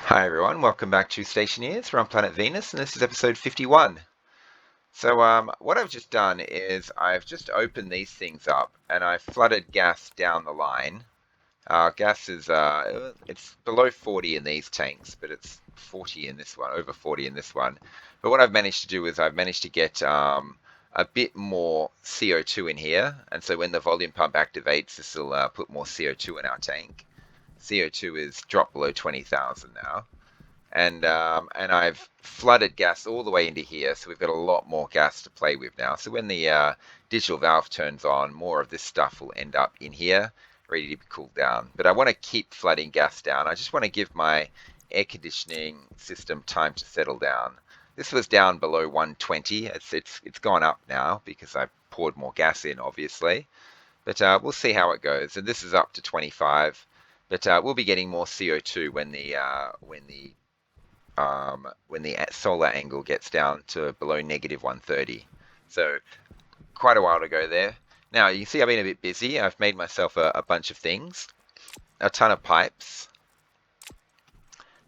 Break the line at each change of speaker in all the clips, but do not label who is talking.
Hi everyone, welcome back to Stationeers. We're on planet Venus, and this is episode 51. What I've just done is I've just opened these things up, and I've flooded gas down the line. Gas is it's below 40 in these tanks, but it's 40 in this one, over 40 in this one. But what I've managed to do is I've managed to get a bit more CO2 in here, and so when the volume pump activates, this will put more CO2 in our tank. CO2 is dropped below 20,000 now. And I've flooded gas all the way into here, so we've got a lot more gas to play with now. So when the digital valve turns on, more of this stuff will end up in here, ready to be cooled down. But I want to keep flooding gas down. I just want to give my air conditioning system time to settle down. This was down below 120. It's gone up now because I poured more gas in, obviously. But we'll see how it goes. And this is up to 25. But we'll be getting more CO2 when the solar angle gets down to below negative 130. So quite a while to go there. Now you can see I've been a bit busy. I've made myself a bunch of things, a ton of pipes,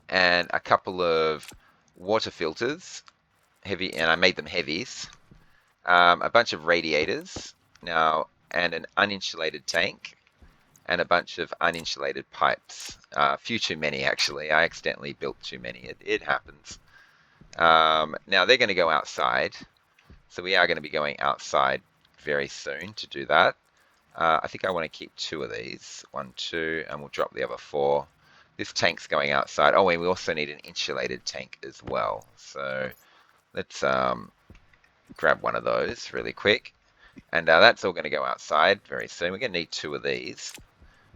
and a couple of water filters, heavy, and I made them heavies. A bunch of radiators now, and an uninsulated tank, and a bunch of uninsulated pipes. A few too many, actually. I accidentally built too many. It happens. Now they're going to go outside, so we are going to be going outside very soon to do that. I think I want to keep two of these, 1, 2, and we'll drop the other 4. This tank's going outside. Oh, and we also need an insulated tank as well. So let's grab one of those really quick. And that's all going to go outside very soon. We're going to need 2 of these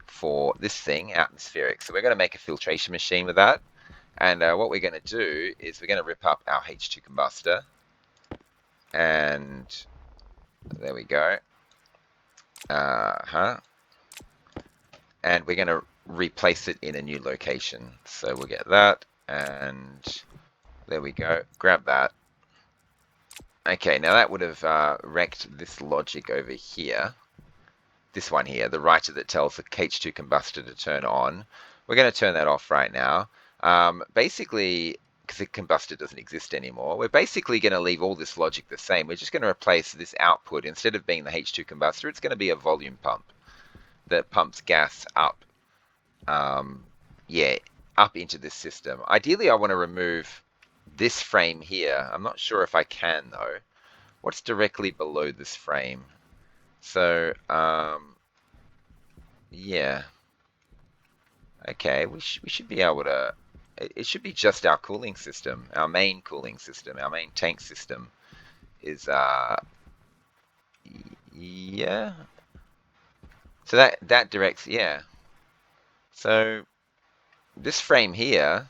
for this thing, atmospheric. So we're going to make a filtration machine with that. And what we're going to do is we're going to rip up our H2 combustor. And there we go. And we're going to replace it in a new location. So we'll get that. And there we go. Grab that. Okay, now that would have wrecked this logic over here. This one here, the writer that tells the H2 combustor to turn on. We're going to turn that off right now. Basically, because the combustor doesn't exist anymore, we're basically going to leave all this logic the same. We're just going to replace this output. Instead of being the H2 combustor, it's going to be a volume pump that pumps gas up, up into this system. Ideally, I want to remove this frame here. I'm not sure if I can, though. What's directly below this frame? So, yeah. Okay, we should be able to. It should be just our cooling system, our main cooling system, our main tank system is yeah. So that directs, yeah. So this frame here,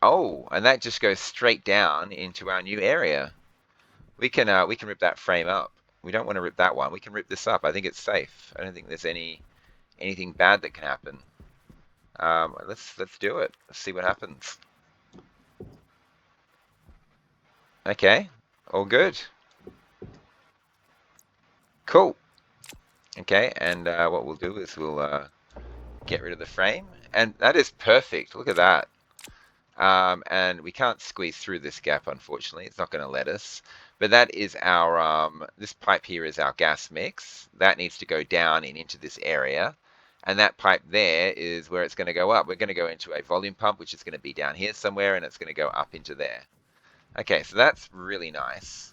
oh, and that just goes straight down into our new area. We can rip that frame up. We don't want to rip that one. We can rip this up. I think it's safe. I don't think there's anything bad that can happen. Let's do it. Let's see what happens. Okay, all good. Cool. Okay, and what we'll do is we'll get rid of the frame, and that is perfect. Look at that. And we can't squeeze through this gap, unfortunately. It's not going to let us. But that is our, this pipe here is our gas mix. That needs to go down and into this area. And that pipe there is where it's going to go up. We're going to go into a volume pump, which is going to be down here somewhere, and it's going to go up into there. Okay, so that's really nice.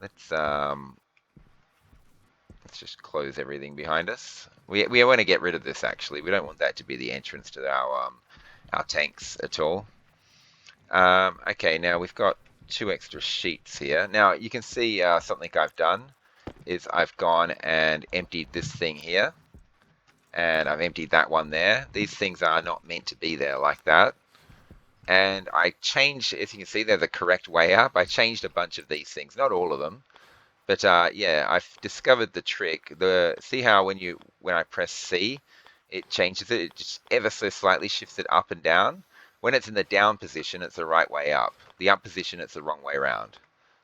Let's just close everything behind us. We want to get rid of this, actually. We don't want that to be the entrance to our tanks at all. Okay, now we've got 2 extra sheets here. Now you can see something I've done is I've gone and emptied this thing here, and I've emptied that one there. These things are not meant to be there like that. And I changed, as you can see, they're the correct way up. I changed a bunch of these things, not all of them. But yeah, I've discovered the trick. See how when I press C, it changes it. It just ever so slightly shifts it up and down. When it's in the down position, it's the right way up. The up position, it's the wrong way around.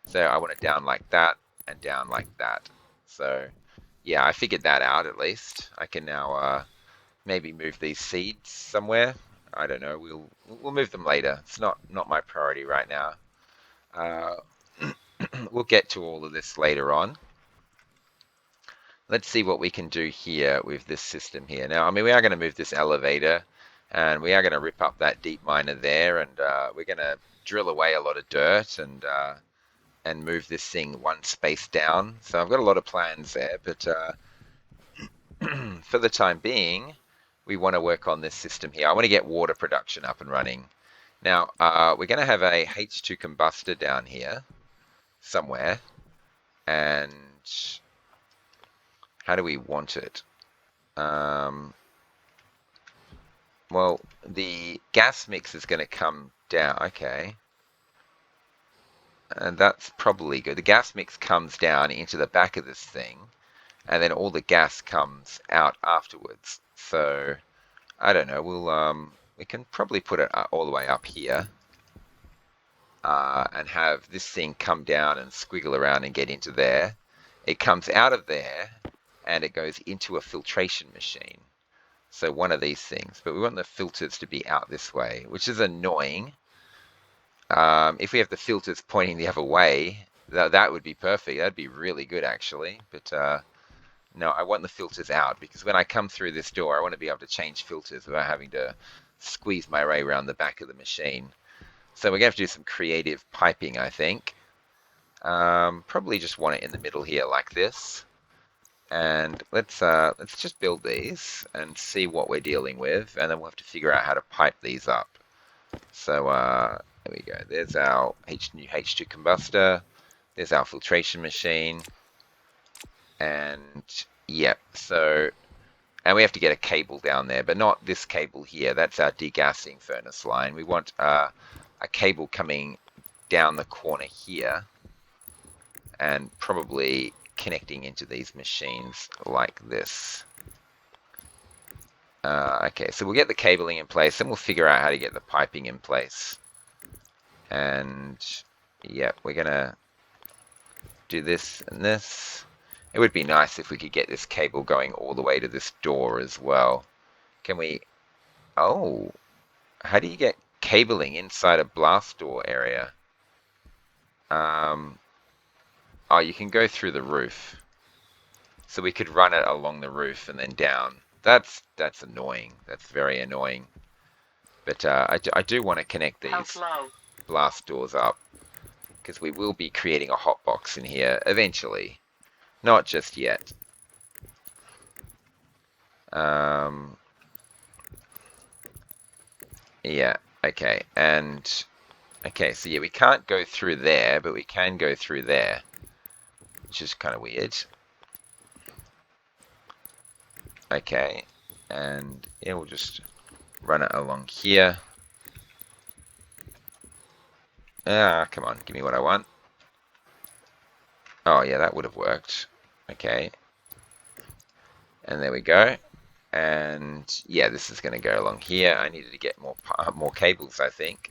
So I want it down like that and down like that. So yeah, I figured that out at least. I can now maybe move these seeds somewhere. I don't know. We'll move them later. It's not my priority right now. Uh, we'll get to all of this later on. Let's see what we can do here with this system here. Now, I mean, we are going to move this elevator, and we are going to rip up that deep miner there, and we're going to drill away a lot of dirt and move this thing one space down. So I've got a lot of plans there, but for the time being, we want to work on this system here. I want to get water production up and running. Now, we're going to have a H2 combustor down here somewhere, and how do we want it? Well, the gas mix is going to come down. Okay. And that's probably good. The gas mix comes down into the back of this thing, and then all the gas comes out afterwards. So, I don't know. We can probably put it all the way up here, and have this thing come down and squiggle around and get into there. It comes out of there, and it goes into a filtration machine. So one of these things, but we want the filters to be out this way, which is annoying. If we have the filters pointing the other way, that would be perfect. That'd be really good, actually. But no, I want the filters out because when I come through this door, I want to be able to change filters without having to squeeze my way around the back of the machine. So we're going to have to do some creative piping, I think. Probably just want it in the middle here like this. And let's just build these and see what we're dealing with, and then we'll have to figure out how to pipe these up. So there we go. There's our new H2 combustor. There's our filtration machine. And yep, so, and we have to get a cable down there, but not this cable here. That's our degassing furnace line. We want a cable coming down the corner here and probably connecting into these machines like this. Okay, so we'll get the cabling in place, and we'll figure out how to get the piping in place. And yeah, we're gonna do this and this. It would be nice if we could get this cable going all the way to this door as well. Can we? Oh, how do you get cabling inside a blast door area? Oh, you can go through the roof. So we could run it along the roof and then down. That's annoying. That's very annoying. But I do want to connect these blast doors up because we will be creating a hotbox in here eventually. Not just yet. Yeah, okay. And okay, so yeah, we can't go through there, but we can go through there, which is kind of weird. Okay, and yeah, we'll just run it along here. Ah, come on, give me what I want. Oh yeah, that would have worked. Okay, and there we go. And yeah, this is going to go along here. I needed to get more cables, I think.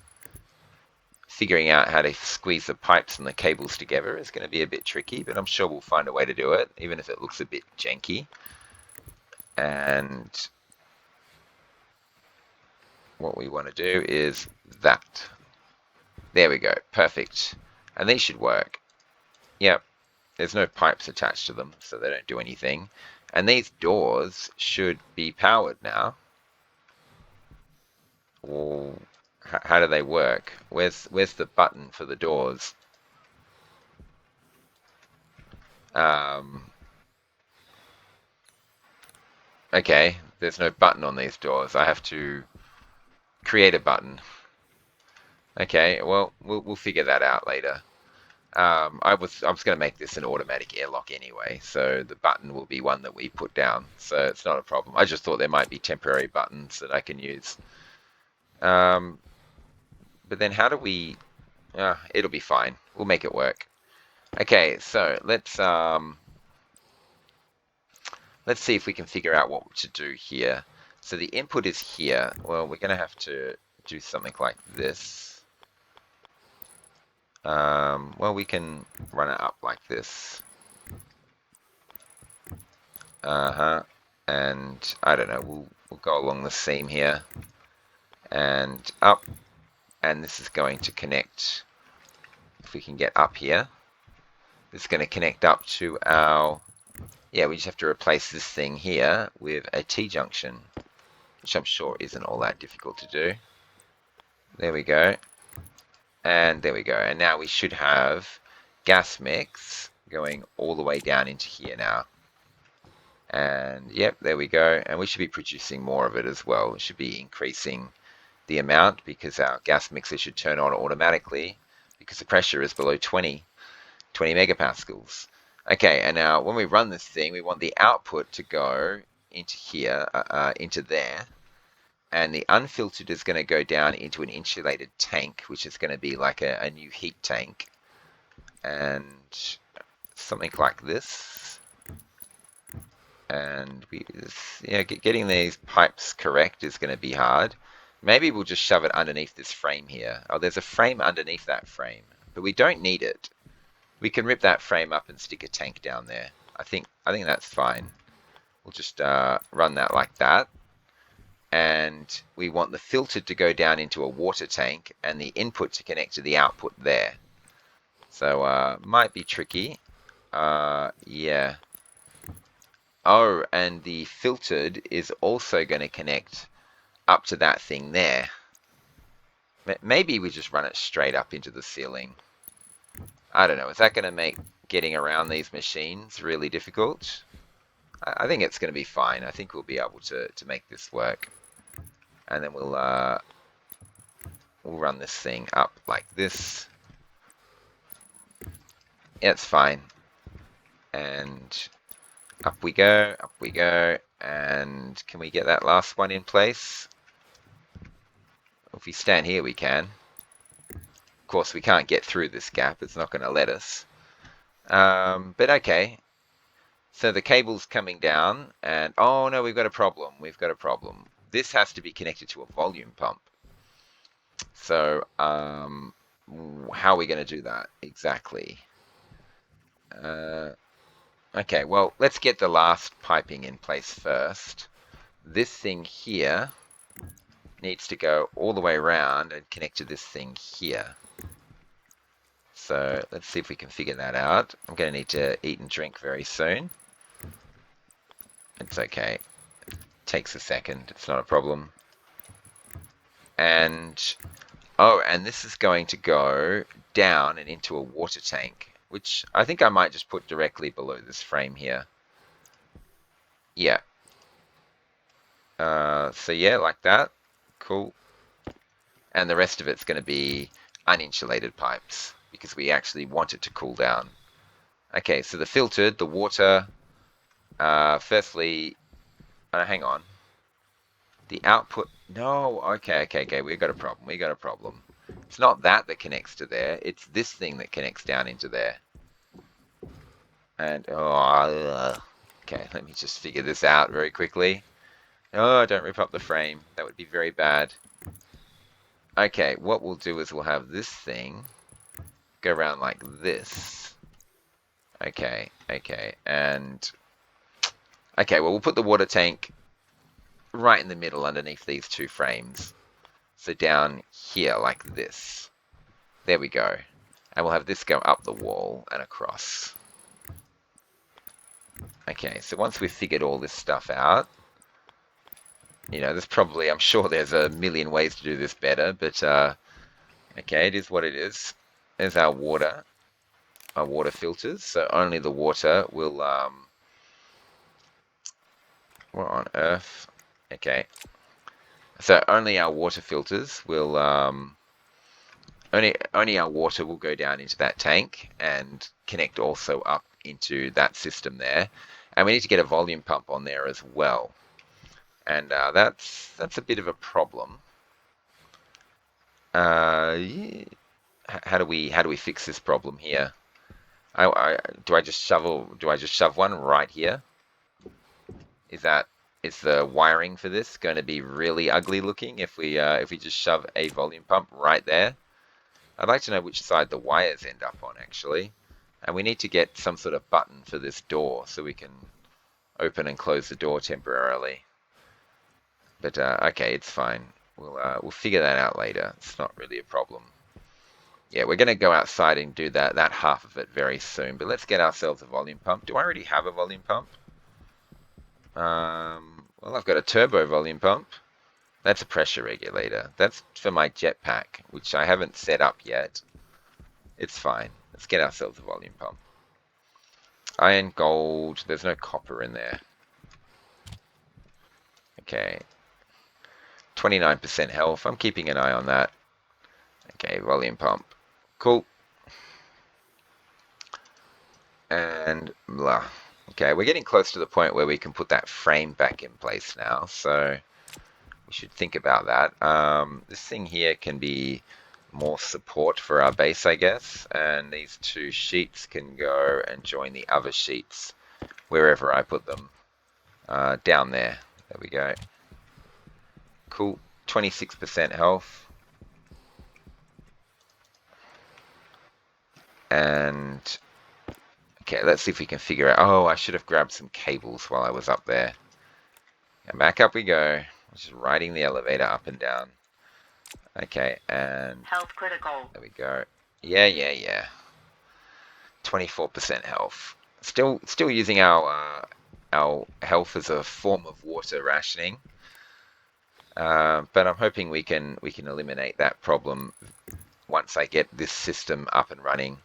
Figuring out how to squeeze the pipes and the cables together is going to be a bit tricky, but I'm sure we'll find a way to do it, even if it looks a bit janky. And what we want to do is that. There we go. Perfect. And these should work. Yep. There's no pipes attached to them, so they don't do anything. And these doors should be powered now. Well, how do they work? Where's the button for the doors? Okay, there's no button on these doors. I have to create a button. Okay, well, we'll figure that out later. I was going to make this an automatic airlock anyway, so the button will be one that we put down, so it's not a problem. I just thought there might be temporary buttons that I can use. But then how do we? It'll be fine. We'll make it work. Okay, so let's see if we can figure out what to do here. So the input is here. Well, we're going to have to do something like this. Well, we can run it up like this. And I don't know, we'll go along the seam here. and up, and this is going to connect, if we can get up here, this is going to connect up to our, yeah, we just have to replace this thing here with a T-junction, which I'm sure isn't all that difficult to do. There we go. And there we go. And now we should have gas mix going all the way down into here now. And yep, there we go. And we should be producing more of it as well. It should be increasing the amount because our gas mixer should turn on automatically because the pressure is below 20 megapascals. Okay, and now when we run this thing, we want the output to go into here, into there. And the unfiltered is going to go down into an insulated tank, which is going to be like a new heat tank. And something like this. And getting these pipes correct is going to be hard. Maybe we'll just shove it underneath this frame here. Oh, there's a frame underneath that frame, but we don't need it. We can rip that frame up and stick a tank down there. I think that's fine. We'll just run that like that. And we want the filtered to go down into a water tank and the input to connect to the output there. So might be tricky. Yeah. Oh, and the filtered is also going to connect up to that thing there. Maybe we just run it straight up into the ceiling. I don't know. Is that going to make getting around these machines really difficult? I think it's going to be fine. I think we'll be able to make this work. And then we'll run this thing up like this. Yeah, it's fine. And up we go, up we go. And can we get that last one in place? If we stand here, we can. Of course, we can't get through this gap. It's not going to let us. But okay. So the cable's coming down, and oh no, we've got a problem. We've got a problem. This has to be connected to a volume pump. So how are we going to do that exactly? Okay, well, let's get the last piping in place first. This thing here needs to go all the way around and connect to this thing here. So let's see if we can figure that out. I'm going to need to eat and drink very soon. It's okay. It takes a second. It's not a problem. And oh, and this is going to go down and into a water tank, which I think I might just put directly below this frame here. Yeah. So yeah, like that. Cool. And the rest of it's going to be uninsulated pipes because we actually want it to cool down. Okay, so the filtered, the water, firstly, hang on. The output, no, okay, we got a problem. It's not that connects to there, it's this thing that connects down into there. And, okay, let me just figure this out very quickly. Oh, don't rip up the frame, that would be very bad. Okay, what we'll do is we'll have this thing go around like this. Okay, and okay, well, we'll put the water tank right in the middle underneath these two frames. So down here like this. There we go. And we'll have this go up the wall and across. Okay, so once we've figured all this stuff out, there's probably, I'm sure there's a million ways to do this better, but okay, it is what it is. There's our water filters, so only the water will, what on earth? Okay, so only our water filters will, only our water will go down into that tank and connect also up into that system there. And we need to get a volume pump on there as well. And that's a bit of a problem. Yeah. How do we fix this problem here? Do I just shove one right here? Is the wiring for this going to be really ugly looking if we just shove a volume pump right there? I'd like to know which side the wires end up on actually. And we need to get some sort of button for this door so we can open and close the door temporarily. But okay, it's fine. we'll figure that out later. It's not really a problem. Yeah, we're going to go outside and do that half of it very soon. But let's get ourselves a volume pump. Do I already have a volume pump? Well, I've got a turbo volume pump. That's a pressure regulator. That's for my jetpack, which I haven't set up yet. It's fine. Let's get ourselves a volume pump. Iron, gold. There's no copper in there. Okay. 29% health. I'm keeping an eye on that. Okay, volume pump. Cool. And blah. Okay, we're getting close to the point where we can put that frame back in place now, so we should think about that. This thing here can be more support for our base, I guess, and these two sheets can go and join the other sheets wherever I put them. Down there. There we go. Cool. 26% health. And okay, let's see if we can figure out. Oh, I should have grabbed some cables while I was up there. And back up we go. Just riding the elevator up and down. Okay, and
health critical.
There we go. Yeah. 24% health. Still using our health as a form of water rationing. But I'm hoping we can eliminate that problem once I get this system up and running.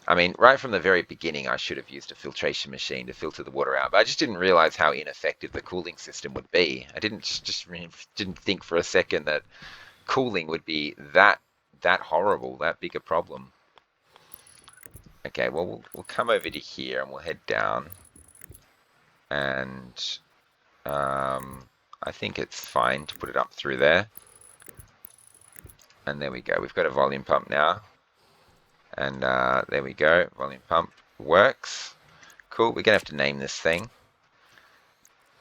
I mean, right from the very beginning, I should have used a filtration machine to filter the water out, but I just didn't realize how ineffective the cooling system would be. I didn't think for a second that cooling would be that horrible, that big a problem. Okay, well, we'll come over to here and we'll head down. And I think it's fine to put it up through there. And there we go. We've got a volume pump now. And there we go. Volume pump works. Cool. We're going to have to name this thing.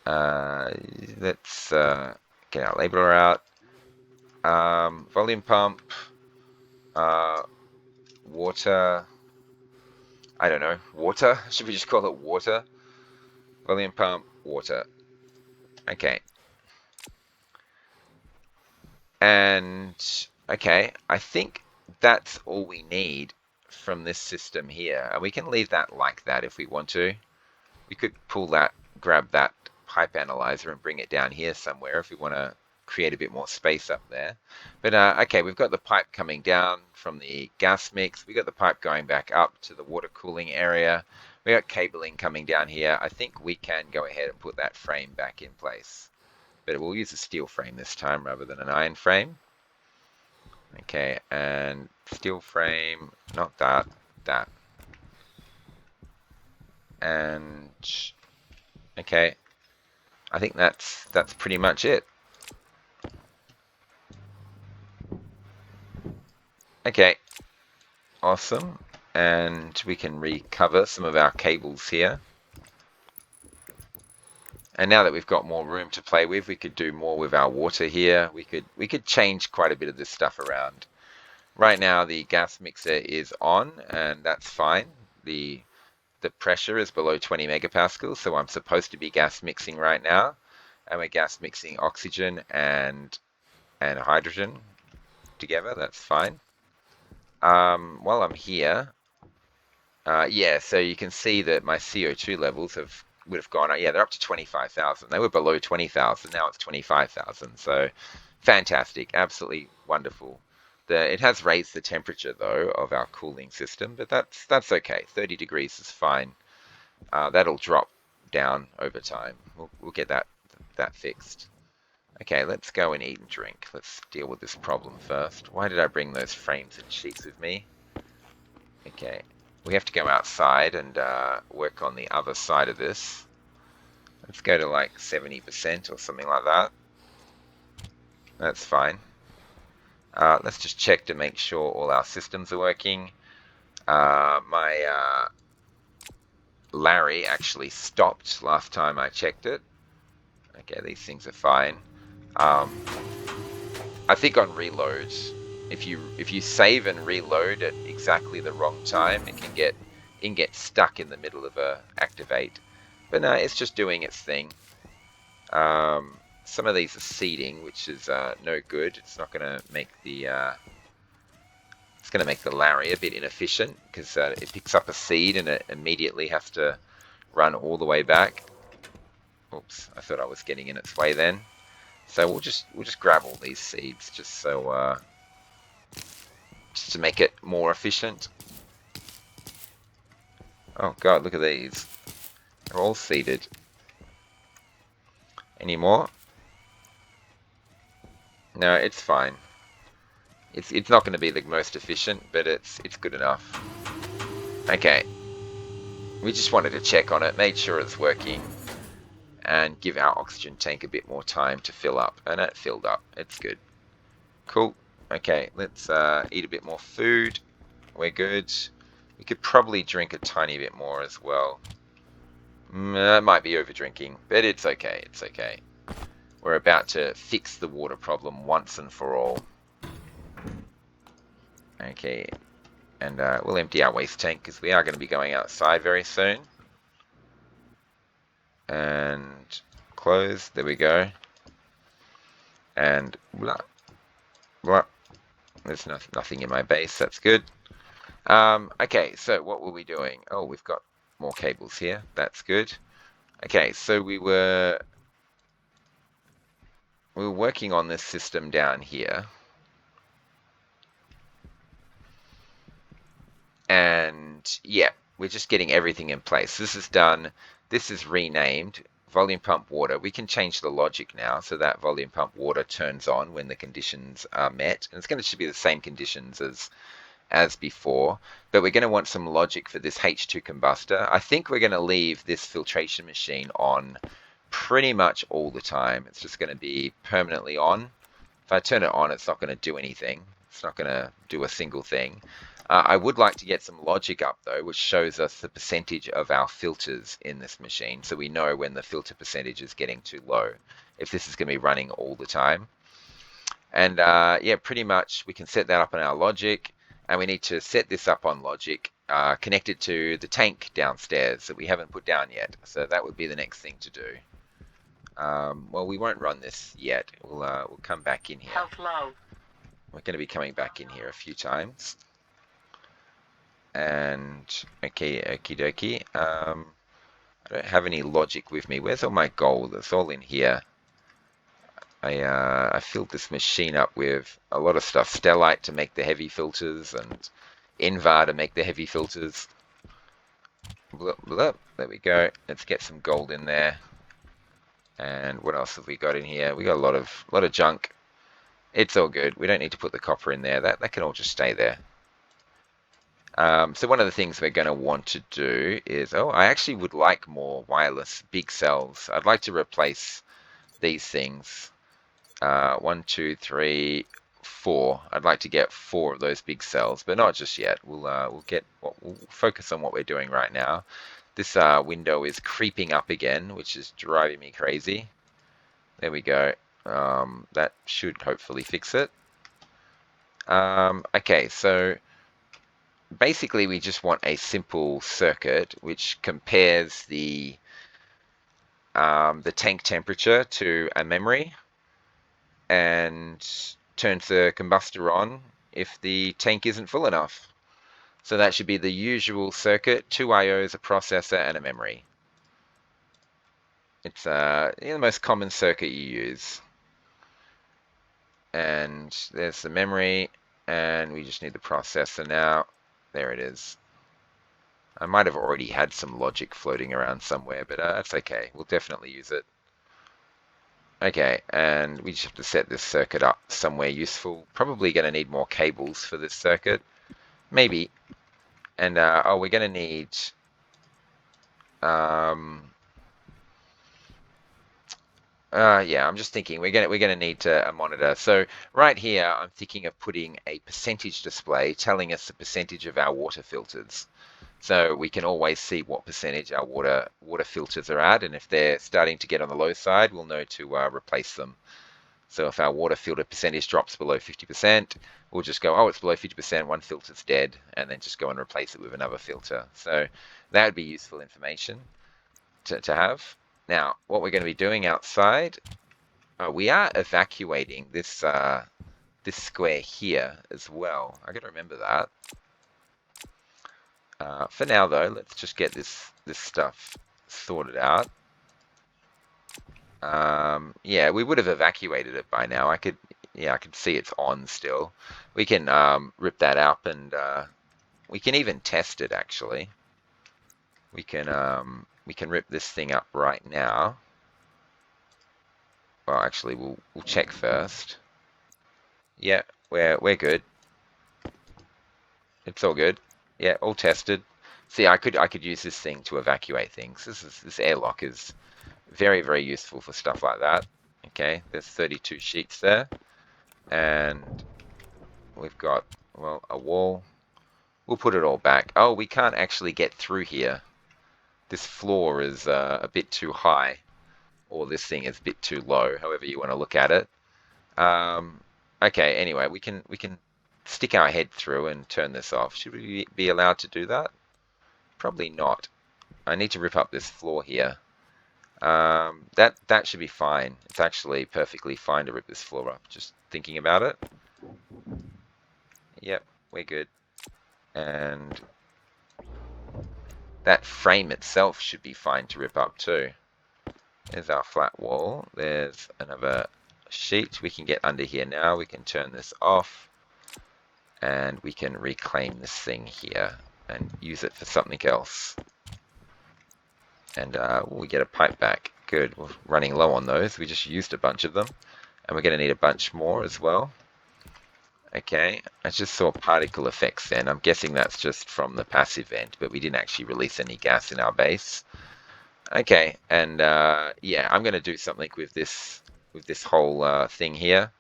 Let's get our labeler out. Volume pump. Water. I don't know. Water? Should we just call it water? Volume pump. Water. Okay. And okay, I think that's all we need from this system here. And we can leave that like that if we want to. We could pull that, grab that pipe analyzer and bring it down here somewhere if we want to create a bit more space up there. But okay, we've got the pipe coming down from the gas mix. We've got the pipe going back up to the water cooling area. We got cabling coming down here. I think we can go ahead and put that frame back in place. But we'll use a steel frame this time rather than an iron frame. Okay, and steel frame, not that, that. And okay, I think that's pretty much it. Okay, awesome. And we can recover some of our cables here. And now that we've got more room to play with, we could do more with our water here. We could change quite a bit of this stuff around. Right now the gas mixer is on, and that's fine. The pressure is below 20 megapascals, so I'm supposed to be gas mixing right now. And we're gas mixing oxygen and hydrogen together. That's fine. While I'm here, yeah, so you can see that my CO2 levels would have gone up. Yeah, they're up to 25,000. They were below 20,000. Now it's 25,000. So fantastic, absolutely wonderful. It has raised the temperature though of our cooling system, but that's okay. 30 degrees is fine. That'll drop down over time. We'll get that fixed. Okay, let's go and eat and drink. Let's deal with this problem first. Why did I bring those frames and sheets with me? Okay, we have to go outside and work on the other side of this. Let's go to like 70% or something like that. That's fine. Let's just check to make sure all our systems are working. My Larry actually stopped last time I checked it. Okay, these things are fine. I think on reloads, if you save and reload at exactly the wrong time, it can get stuck in the middle of a activate. But no, it's just doing its thing. some of these are seeding, which is no good. It's not going to make the it's going to make the Larry a bit inefficient because it picks up a seed and it immediately has to run all the way back. Oops, I thought I was getting in its way then. So we'll just grab all these seeds just to make it more efficient. Oh god, look at these. They're all seeded. Any more? No, it's fine. It's not going to be the most efficient, but it's good enough. Okay. We just wanted to check on it, make sure it's working, and give our oxygen tank a bit more time to fill up. And it filled up. It's good. Cool. Okay, let's eat a bit more food. We're good. We could probably drink a tiny bit more as well. It might be over drinking, but it's okay. It's okay. We're about to fix the water problem once and for all. Okay, and we'll empty our waste tank because we are going to be going outside very soon. And close. There we go. And blah, blah. There's nothing in my base. That's good. Okay, so what were we doing? Oh, we've got more cables here. That's good. Okay, so we were working on this system down here. And yeah, we're just getting everything in place. This is done. This is renamed volume pump water. We can change the logic now so that volume pump water turns on when the conditions are met. And it's going to be the same conditions as before, but we're going to want some logic for this H2 combustor. I think we're going to leave this filtration machine on pretty much all the time. It's just going to be permanently on. If I turn it on, it's not going to do anything. It's not going to do a single thing. I would like to get some logic up though, which shows us the percentage of our filters in this machine, so we know when the filter percentage is getting too low, if this is going to be running all the time. And yeah, pretty much we can set that up on our logic, and we need to set this up on logic connected to the tank downstairs that we haven't put down yet. So that would be the next thing to do. Well, we won't run this yet. We'll come back in here.
Health low.
We're going to be coming back in here a few times. And okay, okie dokie. I don't have any logic with me. Where's all my gold? It's all in here. I filled this machine up with a lot of stuff. Stellite to make the heavy filters and Invar to make the heavy filters. Blah, blah. There we go. Let's get some gold in there. And what else have we got in here? We got a lot of junk. It's all good. We don't need to put the copper in there. That can all just stay there. So one of the things we're going to want to do is, I actually would like more wireless big cells. I'd like to replace these things. 1, 2, 3, 4. I'd like to get 4 of those big cells, but not just yet. We'll focus on what we're doing right now. This window is creeping up again, which is driving me crazy. There we go. That should hopefully fix it. Okay, so basically we just want a simple circuit which compares the tank temperature to a memory and turns the combustor on if the tank isn't full enough. So that should be the usual circuit: 2 IOs, a processor, and a memory. It's the most common circuit you use. And there's the memory, and we just need the processor now. There it is. I might have already had some logic floating around somewhere, but that's okay. We'll definitely use it. Okay, and we just have to set this circuit up somewhere useful. Probably going to need more cables for this circuit. Maybe. And, we're going to need... yeah, I'm just thinking we're gonna need a monitor. So right here, I'm thinking of putting a percentage display telling us the percentage of our water filters. So we can always see what percentage our water filters are at, and if they're starting to get on the low side, we'll know to replace them. So if our water filter percentage drops below 50%, we'll just go, it's below 50%, one filter's dead, and then just go and replace it with another filter. So that would be useful information to have. Now, what we're going to be doing outside, Oh, we are evacuating this square here as well. I got to remember that. For now, though, let's just get this stuff sorted out. Yeah, we would have evacuated it by now. Yeah, I could see it's on still. We can rip that up, and we can even test it actually. We can rip this thing up right now. Well, actually, we'll check first. Yeah, we're good. It's all good. Yeah, all tested. See, I could use this thing to evacuate things. This airlock is very, very useful for stuff like that. Okay, there's 32 sheets there, and we've got, well, a wall. We'll put it all back. Oh, we can't actually get through here. This floor is a bit too high, or this thing is a bit too low, however you want to look at it. Um, okay, anyway, we can stick our head through and turn this off. Should we be allowed to do that? Probably not. I need to rip up this floor here. That should be fine. It's actually perfectly fine to rip this floor up. Just thinking about it. Yep, we're good. And that frame itself should be fine to rip up too. There's our flat wall. There's another sheet. We can get under here now. We can turn this off. And we can reclaim this thing here and use it for something else. And we get a pipe back. Good. We're running low on those. We just used a bunch of them. And we're going to need a bunch more as well. Okay, I just saw particle effects then. I'm guessing that's just from the passive vent, but we didn't actually release any gas in our base. Okay, and yeah, I'm going to do something with this whole thing here.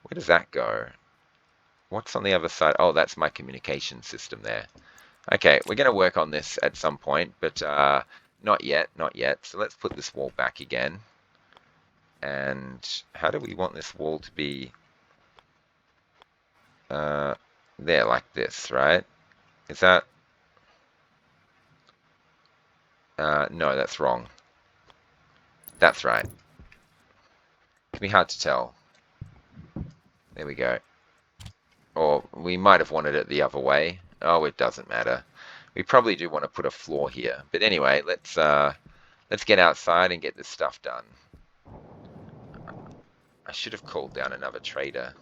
Where does that go? What's on the other side? Oh, that's my communication system there. Okay, we're going to work on this at some point, but not yet, not yet. So let's put this wall back again. And how do we want this wall to be? There, like this, right? Is that... no, that's wrong. That's right. Can be hard to tell. There we go. Or we might have wanted it the other way. Oh, it doesn't matter. We probably do want to put a floor here. But anyway, let's get outside and get this stuff done. I should have called down another trader.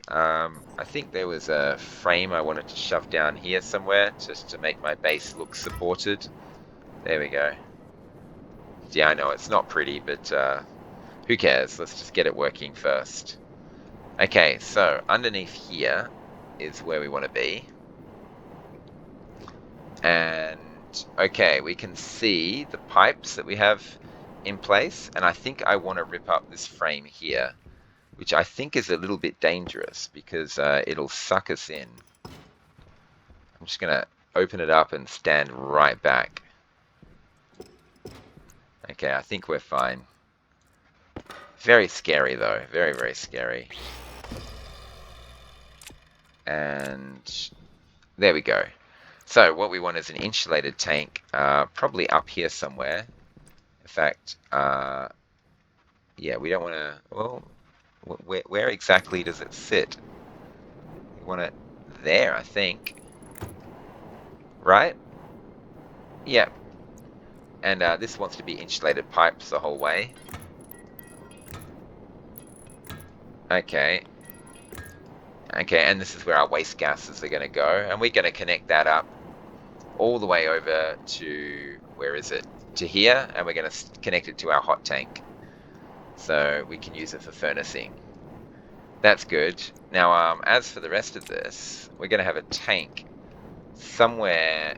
I think there was a frame I wanted to shove down here somewhere just to make my base look supported. There we go. Yeah, I know it's not pretty, but who cares? Let's just get it working first. Okay, so underneath here is where we want to be. And okay, we can see the pipes that we have in place, and I think I want to rip up this frame here, which I think is a little bit dangerous because it'll suck us in. I'm just going to open it up and stand right back. Okay, I think we're fine. Very scary though, very, very scary. And there we go. So what we want is an insulated tank, probably up here somewhere. In fact, yeah, we don't want to, well, where exactly does it sit? We want it there, I think. Right? Yeah. And this wants to be insulated pipes the whole way. Okay. Okay, and this is where our waste gases are going to go. And we're going to connect that up all the way over to, where is it? To here, and we're going to connect it to our hot tank. So we can use it for furnacing. That's good. Now, as for the rest of this, we're going to have a tank somewhere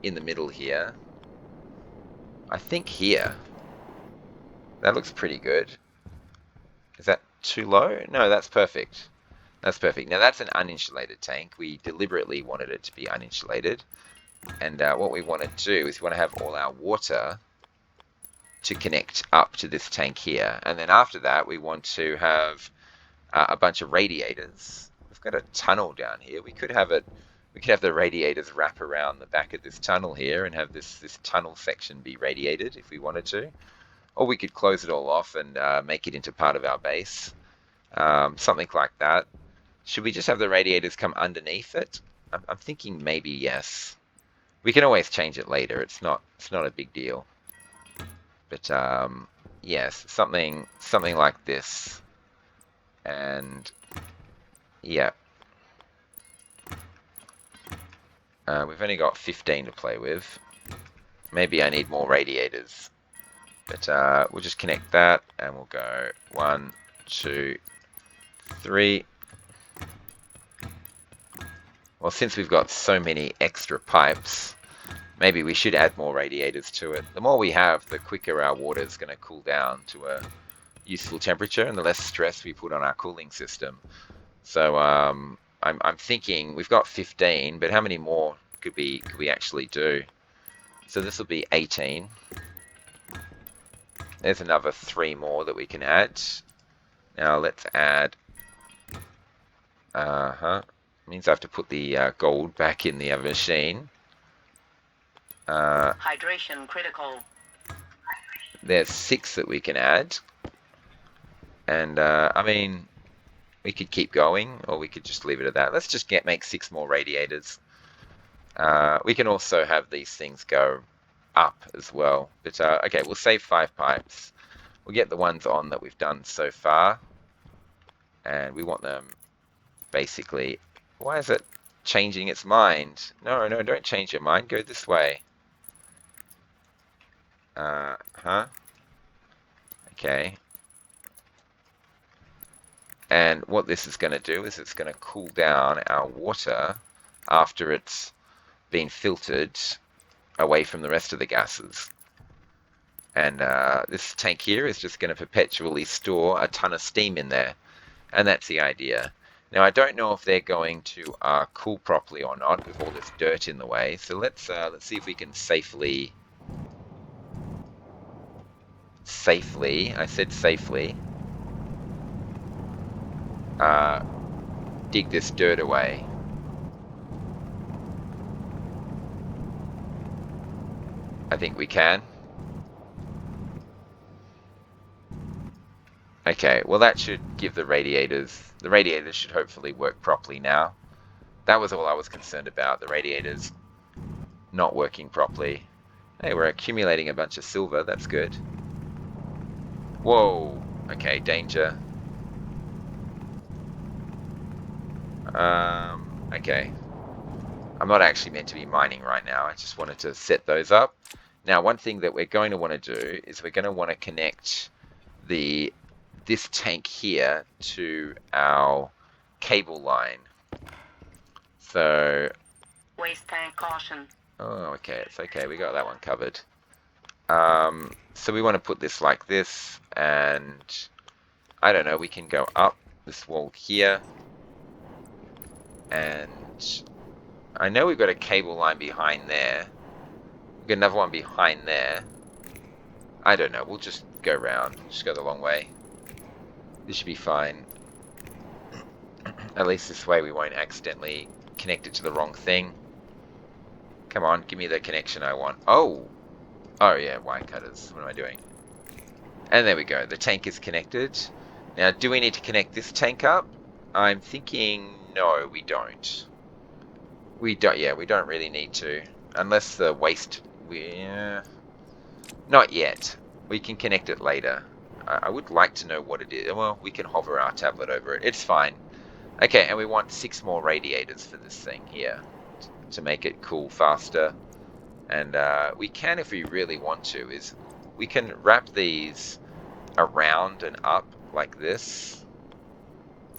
in the middle here. I think here. That looks pretty good. Is that too low? No, that's perfect. That's perfect. Now that's an uninsulated tank. We deliberately wanted it to be uninsulated. And what we want to do is we want to have all our water to connect up to this tank here. And then after that, we want to have a bunch of radiators. We've got a tunnel down here. We could have it. We could have the radiators wrap around the back of this tunnel here and have this tunnel section be radiated if we wanted to. Or we could close it all off and make it into part of our base. Something like that. Should we just have the radiators come underneath it? I'm thinking maybe yes. We can always change it later. It's not a big deal. But yes, something like this. And yeah, we've only got 15 to play with. Maybe I need more radiators. But we'll just connect that and we'll go 1, 2, 3. Well, since we've got so many extra pipes, maybe we should add more radiators to it. The more we have, the quicker our water is going to cool down to a useful temperature and the less stress we put on our cooling system. So I'm thinking we've got 15, but how many more could we actually do? So this will be 18. There's another 3 more that we can add. Now let's add. Means I have to put the gold back in the other machine.
Hydration critical.
There's 6 that we can add. And I mean, we could keep going, or we could just leave it at that. Let's just make 6 more radiators. We can also have these things go up as well. But okay, we'll save 5 pipes. We'll get the ones on that we've done so far. And we want them basically... Why is it changing its mind? No, don't change your mind. Go this way. Okay. And what this is going to do is it's going to cool down our water after it's been filtered away from the rest of the gases. And this tank here is just going to perpetually store a ton of steam in there. And that's the idea. Now, I don't know if they're going to cool properly or not with all this dirt in the way. So let's see if we can safely, I said safely, dig this dirt away. I think we can. Okay, well that should give the radiators should hopefully work properly now. That was all I was concerned about, the radiators not working properly. Hey, we're accumulating a bunch of silver, that's good. Whoa, okay, danger. Okay. I'm not actually meant to be mining right now, I just wanted to set those up. Now, one thing that we're going to want to do is we're going to want to connect this tank here to our cable line. So...
Waste tank caution.
Oh, okay, it's okay, we got that one covered. So we want to put this like this, and I don't know, we can go up this wall here, and I know we've got a cable line behind there. We've got another one behind there. I don't know, we'll just go around, just go the long way. This should be fine. At least this way we won't accidentally connect it to the wrong thing. Come on, give me the connection I want. Oh yeah, wire cutters. What am I doing? And there we go. The tank is connected. Now, do we need to connect this tank up? I'm thinking no, we don't. We don't really need to. Unless the waste... Not yet. We can connect it later. I would like to know what it is. Well, we can hover our tablet over it. It's fine. Okay, and we want 6 more radiators for this thing here to make it cool faster. And we can, if we really want to, is we can wrap these around and up like this.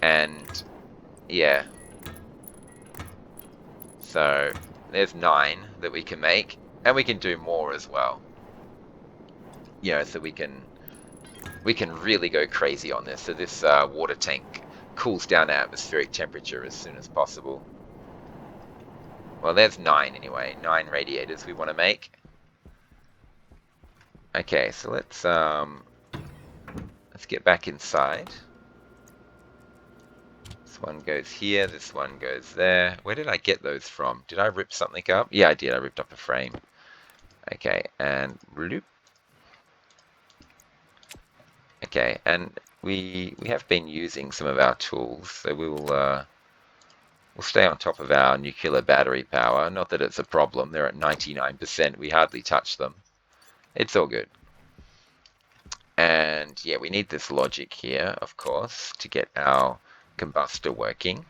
And yeah. So there's 9 that we can make. And we can do more as well. You know, so we can really go crazy on this. So this water tank cools down to atmospheric temperature as soon as possible. Well, there's 9 anyway. 9 radiators we want to make. Okay, so let's get back inside. This one goes here. This one goes there. Where did I get those from? Did I rip something up? Yeah, I did. I ripped up a frame. Okay, and bloop. Okay, and we have been using some of our tools, so we'll stay on top of our nuclear battery power. Not that it's a problem. They're at 99%. We hardly touch them. It's all good. And yeah, we need this logic here, of course, to get our combustor working.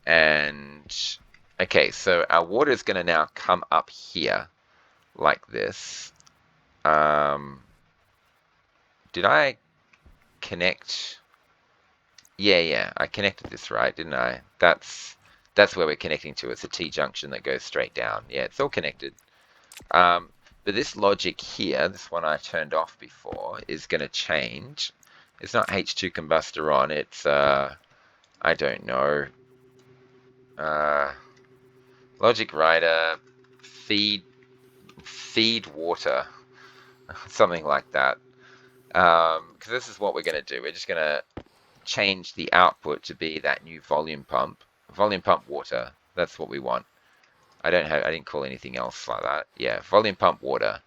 And okay, so our water is going to now come up here like this. Did I connect? Yeah, I connected this right, didn't I? That's where we're connecting to. It's a T-junction that goes straight down. Yeah, it's all connected. But this logic here, this one I turned off before, is going to change. It's not H2 combustor on, it's, I don't know, uh, logic writer, feed water, something like that. Because this is what we're going to do. We're just going to change the output to be that new volume pump. Volume pump water, that's what we want. I didn't call anything else like that. Yeah, volume pump water.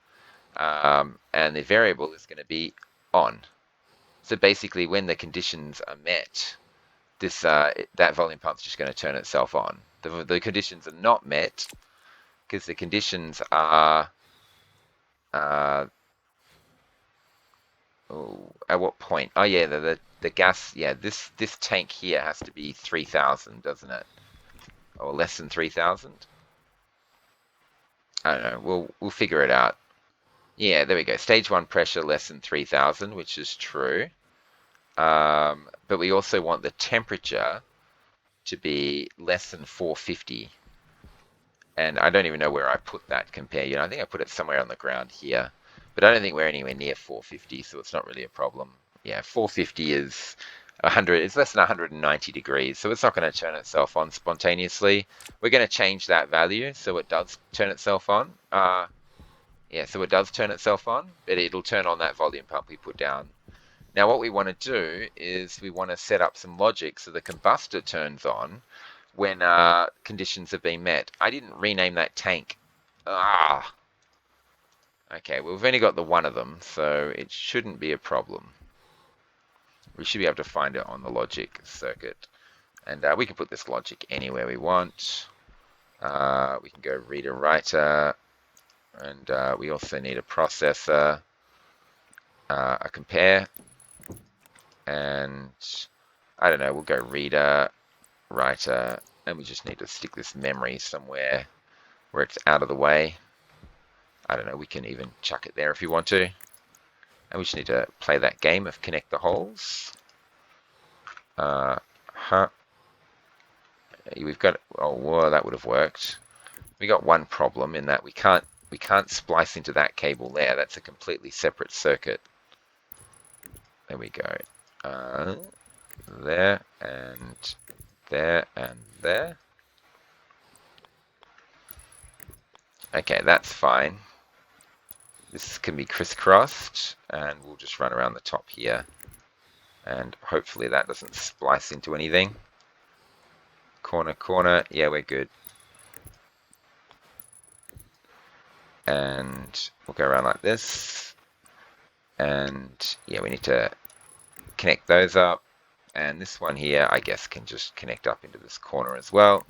And the variable is going to be on. So basically, when the conditions are met, that volume pump's just going to turn itself on. The conditions are not met because the conditions are at what point? Oh yeah, the gas. Yeah, this tank here has to be 3,000, doesn't it? Or less than 3,000? I don't know. We'll figure it out. Yeah, there we go. Stage 1 pressure less than 3,000, which is true. But we also want the temperature to be less than 450. And I don't even know where I put that compare. I think I put it somewhere on the ground here. But I don't think we're anywhere near 450, so it's not really a problem. Yeah, 450 is 100. It's less than 190 degrees, so it's not going to turn itself on spontaneously. We're going to change that value so it does turn itself on. Yeah, so it does turn itself on, but it'll turn on that volume pump we put down. Now what we want to do is we want to set up some logic so the combustor turns on when conditions have been met. I didn't rename that tank. Okay, well, we've only got the one of them, so it shouldn't be a problem. We should be able to find it on the logic circuit. And we can put this logic anywhere we want. We can go reader writer, and we also need a processor, a compare, and I don't know, we'll go reader, writer, and we just need to stick this memory somewhere where it's out of the way. I don't know, we can even chuck it there if you want to. And we just need to play that game of connect the holes. We've got, oh, whoa, that would have worked. We got one problem in that we can't splice into that cable there. That's a completely separate circuit. There we go. There and there and there. Okay, that's fine. This can be crisscrossed, and we'll just run around the top here. And hopefully that doesn't splice into anything. Corner, yeah, we're good. And we'll go around like this. And yeah, we need to connect those up. And this one here, I guess, can just connect up into this corner as well.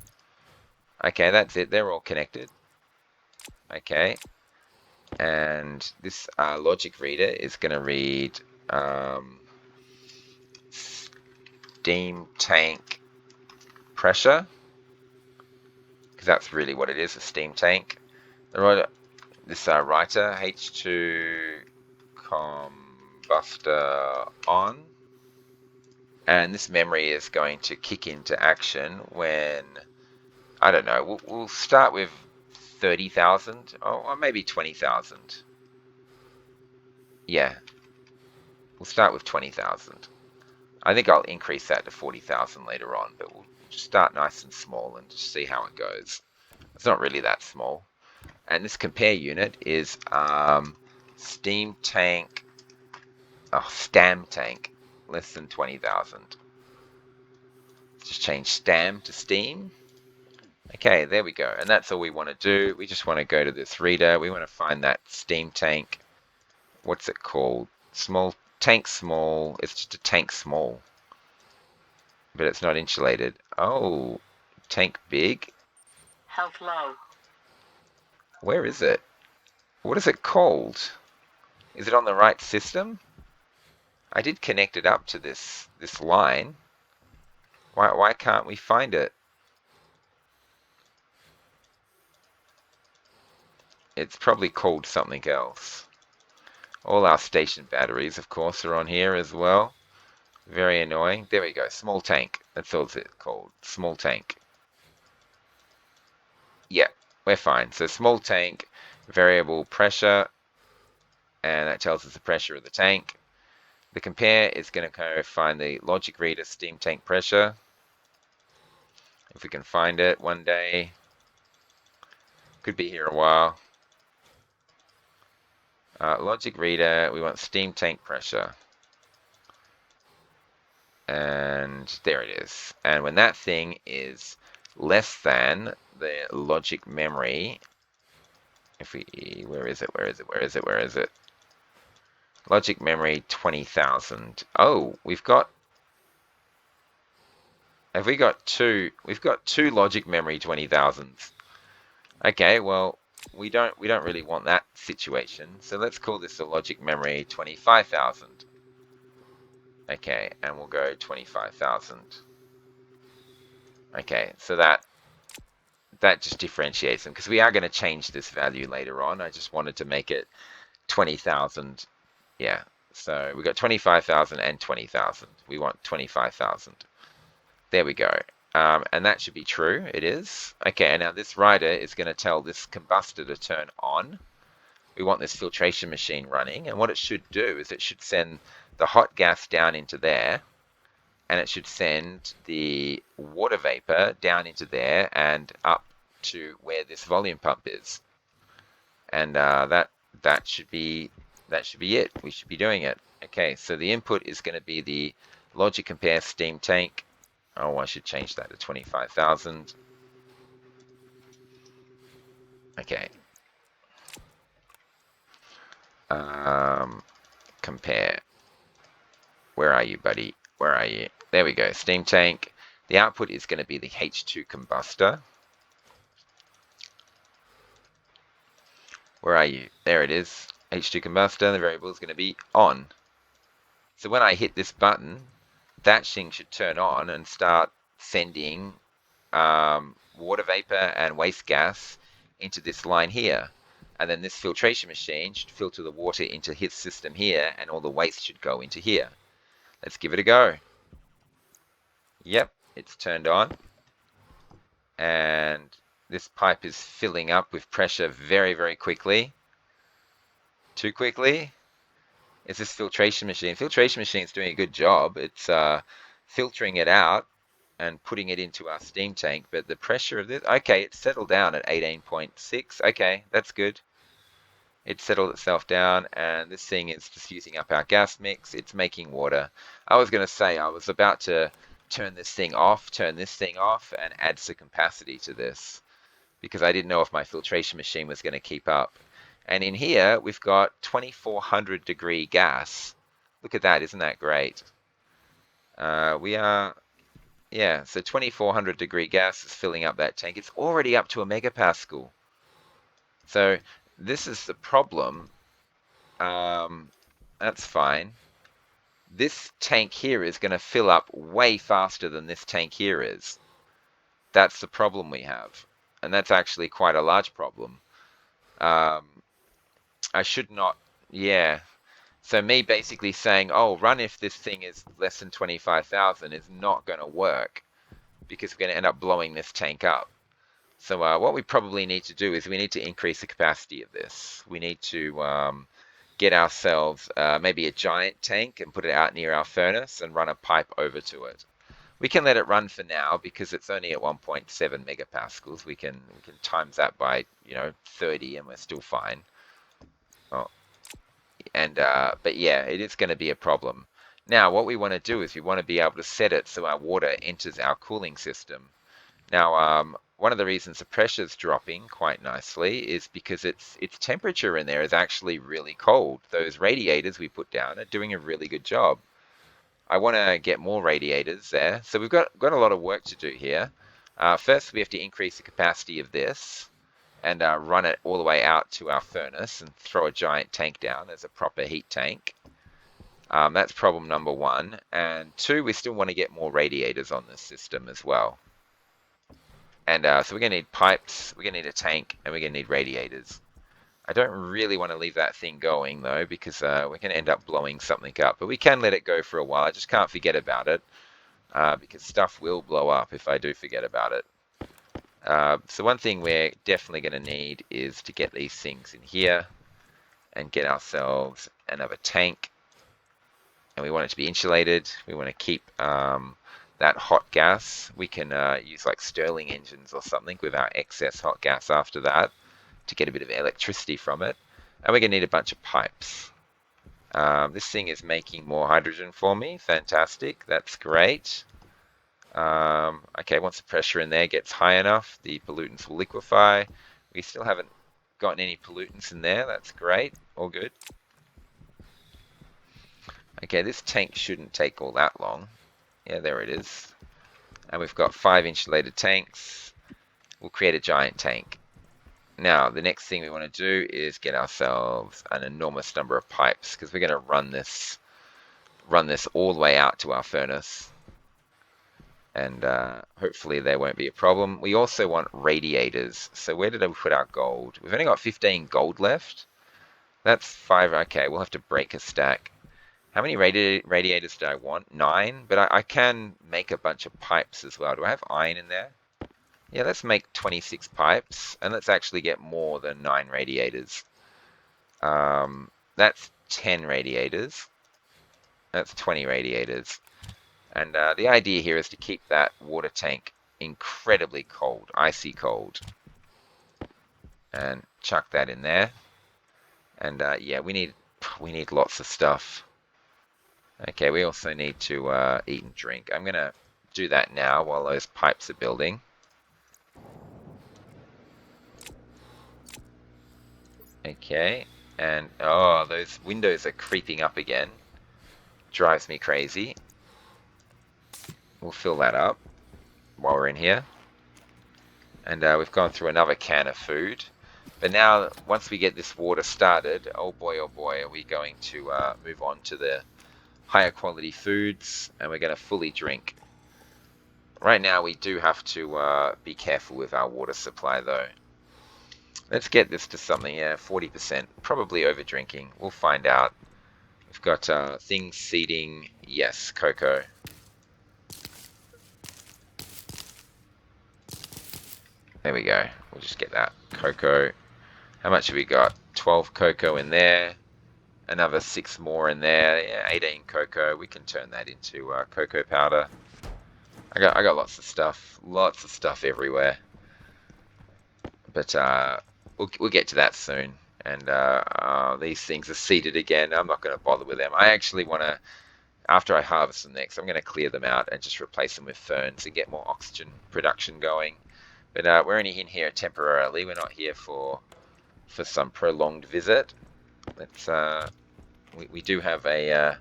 Okay, that's it. They're all connected. Okay. And this logic reader is going to read steam tank pressure, because that's really what it is, a steam tank. This writer, H2 combustor on, and this memory is going to kick into action when, I don't know, we'll start with 30,000, or maybe 20,000. Yeah, we'll start with 20,000. I think I'll increase that to 40,000 later on, but we'll just start nice and small and just see how it goes. It's not really that small. And this compare unit is steam tank, stam tank, less than 20,000. Just change stam to steam. Okay, there we go. And that's all we want to do. We just want to go to this reader. We want to find that steam tank. What's it called? Small tank small. It's just a tank small, but it's not insulated. Oh, tank big.
Health low.
Where is it? What is it called? Is it on the right system? I did connect it up to this line. Why can't we find it? It's probably called something else. All our station batteries, of course, are on here as well. Very annoying. There we go. Small tank. That's all it's called. Small tank. Yeah, we're fine. So small tank, variable pressure, and that tells us the pressure of the tank. The compare is going to go find the logic reader steam tank pressure. If we can find it one day. Could be here a while. Logic reader, we want steam tank pressure. And there it is. And when that thing is less than the logic memory, if we, where is it? Logic memory 20,000. Oh, have we got two? We've got two logic memory 20,000s. Okay, well, we don't really want that situation. So let's call this a logic memory 25,000. Okay, and we'll go 25,000. Okay, so that just differentiates them because we are going to change this value later on. I just wanted to make it 20,000. Yeah, so we got 25,000 and 20,000. We want 25,000. There we go. And that should be true. It is. Okay, and now this writer is going to tell this combustor to turn on. We want this filtration machine running. And what it should do is it should send the hot gas down into there. And it should send the water vapor down into there and up to where this volume pump is. And that should be it. We should be doing it. Okay, so the input is going to be the logic compare steam tank. Oh, I should change that to 25,000. Okay. Compare. Where are you, buddy? Where are you? There we go. Steam tank. The output is going to be the H2 combustor. Where are you? There it is. H2 combustor. The variable is going to be on. So when I hit this button, that thing should turn on and start sending water vapor and waste gas into this line here. And then this filtration machine should filter the water into his system here, and all the waste should go into here. Let's give it a go. Yep, it's turned on. And this pipe is filling up with pressure very, very quickly. Too quickly. Is this filtration machine? Filtration machine is doing a good job. It's filtering it out and putting it into our steam tank, but the pressure of this, okay, it's settled down at 18.6. Okay, that's good. It settled itself down, and this thing is just using up our gas mix. It's making water. I was going to say, I was about to turn this thing off, and add some capacity to this because I didn't know if my filtration machine was going to keep up. And in here, we've got 2400 degree gas. Look at that, isn't that great? Yeah, so 2400 degree gas is filling up that tank. It's already up to a megapascal. So this is the problem. That's fine. This tank here is going to fill up way faster than this tank here is. That's the problem we have. And that's actually quite a large problem. I should not, yeah. So me basically saying, oh, run if this thing is less than 25,000 is not going to work because we're going to end up blowing this tank up. So what we probably need to do is we need to increase the capacity of this. We need to get ourselves maybe a giant tank and put it out near our furnace and run a pipe over to it. We can let it run for now because it's only at 1.7 megapascals. We can times that by 30 and we're still fine. Oh, and but yeah, it is going to be a problem. Now what we want to do is we want to be able to set it so our water enters our cooling system. Now one of the reasons the pressure's dropping quite nicely is because its temperature in there is actually really cold. Those radiators we put down are doing a really good job. I want to get more radiators there. So we've got a lot of work to do here. First, we have to increase the capacity of this and run it all the way out to our furnace and throw a giant tank down as a proper heat tank. That's problem number one. And two, we still want to get more radiators on this system as well. And so we're going to need pipes, we're going to need a tank, and we're going to need radiators. I don't really want to leave that thing going though, because we're going to end up blowing something up. But we can let it go for a while. I just can't forget about it, because stuff will blow up if I do forget about it. So one thing we're definitely going to need is to get these things in here and get ourselves another tank. And we want it to be insulated. We want to keep that hot gas. We can use like Stirling engines or something with our excess hot gas after that to get a bit of electricity from it. And we're going to need a bunch of pipes. This thing is making more hydrogen for me. Fantastic. That's great. Okay, once the pressure in there gets high enough, the pollutants will liquefy. We still haven't gotten any pollutants in there. That's great. All good. Okay, this tank shouldn't take all that long. Yeah, there it is. And we've got 5 insulated tanks. We'll create a giant tank. Now, the next thing we want to do is get ourselves an enormous number of pipes, because we're going to run this all the way out to our furnace. And hopefully there won't be a problem. We also want radiators. So where did I put our gold? We've only got 15 gold left. That's 5. Okay, we'll have to break a stack. How many radiators do I want? 9, but I can make a bunch of pipes as well. Do I have iron in there? Yeah, let's make 26 pipes, and let's actually get more than 9 radiators. That's 10 radiators. That's 20 radiators. And the idea here is to keep that water tank incredibly cold, icy cold. And chuck that in there. And yeah, we need lots of stuff. Okay, we also need to eat and drink. I'm going to do that now while those pipes are building. Okay, and oh, those windows are creeping up again. Drives me crazy. We'll fill that up while we're in here. And we've gone through another can of food. But now, once we get this water started, oh boy, are we going to move on to the higher quality foods, and we're going to fully drink. Right now, we do have to be careful with our water supply, though. Let's get this to something, yeah, 40%. Probably over drinking. We'll find out. We've got things seeding. Yes, cocoa. There we go. We'll just get that cocoa. How much have we got? 12 cocoa in there. Another 6 more in there. Yeah, 18 cocoa. We can turn that into cocoa powder. I got lots of stuff everywhere. But we'll get to that soon. And these things are seeded again. I'm not going to bother with them. I actually want to, after I harvest them next, I'm going to clear them out and just replace them with ferns and get more oxygen production going. But we're only in here temporarily. We're not here for some prolonged visit. Let's we do have a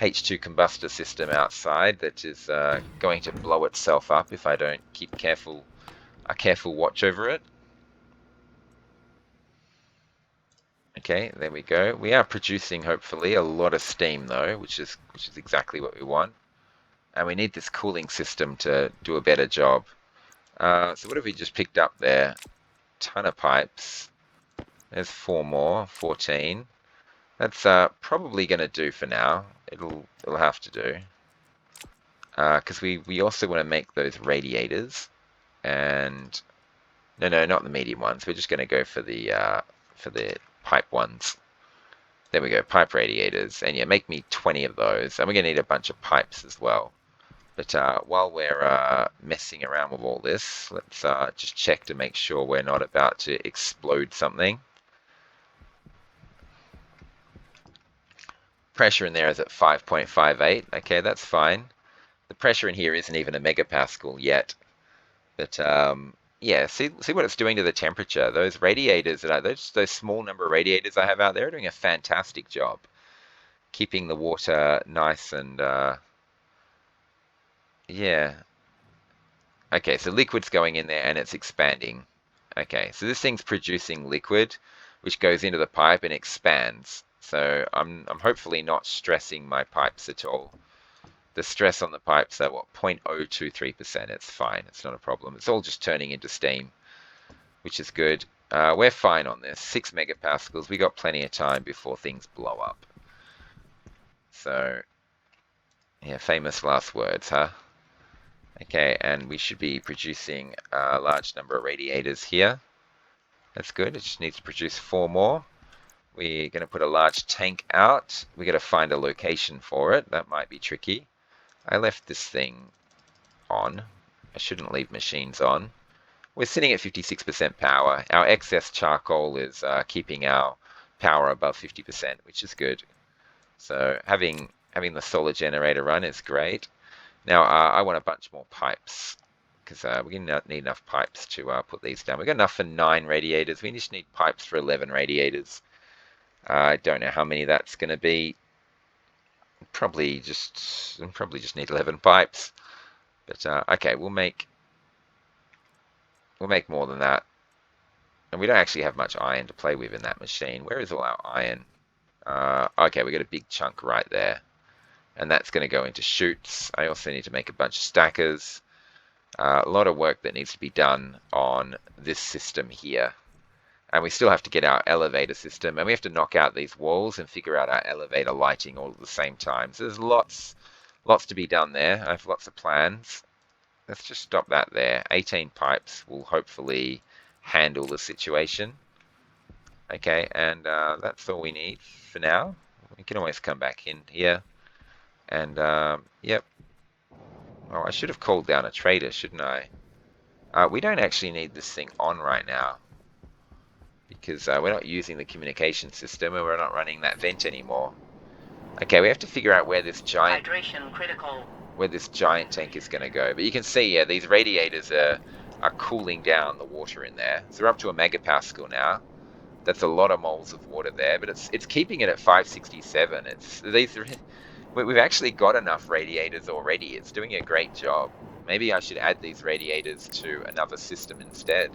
H2 combustor system outside that is going to blow itself up if I don't keep a careful watch over it. Okay, there we go. We are producing, hopefully, a lot of steam though, which is exactly what we want. And we need this cooling system to do a better job. So what have we just picked up there? Ton of pipes. There's 4 more, 14. That's probably going to do for now. It'll have to do. Because we also want to make those radiators. And no, not the medium ones. We're just going to go for the pipe ones. There we go, pipe radiators. And yeah, make me 20 of those. And we're going to need a bunch of pipes as well. But while we're messing around with all this, let's just check to make sure we're not about to explode something. Pressure in there is at 5.58. Okay, that's fine. The pressure in here isn't even a megapascal yet. But Yeah, see what it's doing to the temperature. Those radiators that those small number of radiators I have out there are doing a fantastic job keeping the water nice and yeah. Okay, so liquid's going in there and it's expanding. Okay, so this thing's producing liquid, which goes into the pipe and expands. So I'm hopefully not stressing my pipes at all. The stress on the pipes are what, 0.023%. It's fine. It's not a problem. It's all just turning into steam, which is good. We're fine on this. 6 megapascals. We got plenty of time before things blow up. So, yeah, famous last words, huh? Okay, and we should be producing a large number of radiators here. That's good. It just needs to produce 4 more. We're going to put a large tank out. We got to find a location for it. That might be tricky. I left this thing on. I shouldn't leave machines on. We're sitting at 56% power. Our excess charcoal is keeping our power above 50%, which is good. So having the solar generator run is great. Now I want a bunch more pipes because we're going to need enough pipes to put these down. We've got enough for 9 radiators. We just need pipes for 11 radiators. I don't know how many that's going to be. Probably just need 11 pipes. But okay, we'll make more than that. And we don't actually have much iron to play with in that machine. Where is all our iron? Okay, we got a big chunk right there. And that's going to go into chutes. I also need to make a bunch of stackers. A lot of work that needs to be done on this system here. And we still have to get our elevator system, and we have to knock out these walls and figure out our elevator lighting all at the same time. So there's lots to be done there. I have lots of plans. Let's just stop that there. 18 pipes will hopefully handle the situation. Okay, and that's all we need for now. We can always come back in here. And, yep. Oh, I should have called down a trader, shouldn't I? We don't actually need this thing on right now because we're not using the communication system and we're not running that vent anymore. Okay, we have to figure out where this giant
Hydration critical.
tank is going to go. But you can see, yeah, these radiators are cooling down the water in there. So we're up to a megapascal now. That's a lot of moles of water there, but it's keeping it at 567. We've actually got enough radiators already. It's doing a great job. Maybe I should add these radiators to another system instead.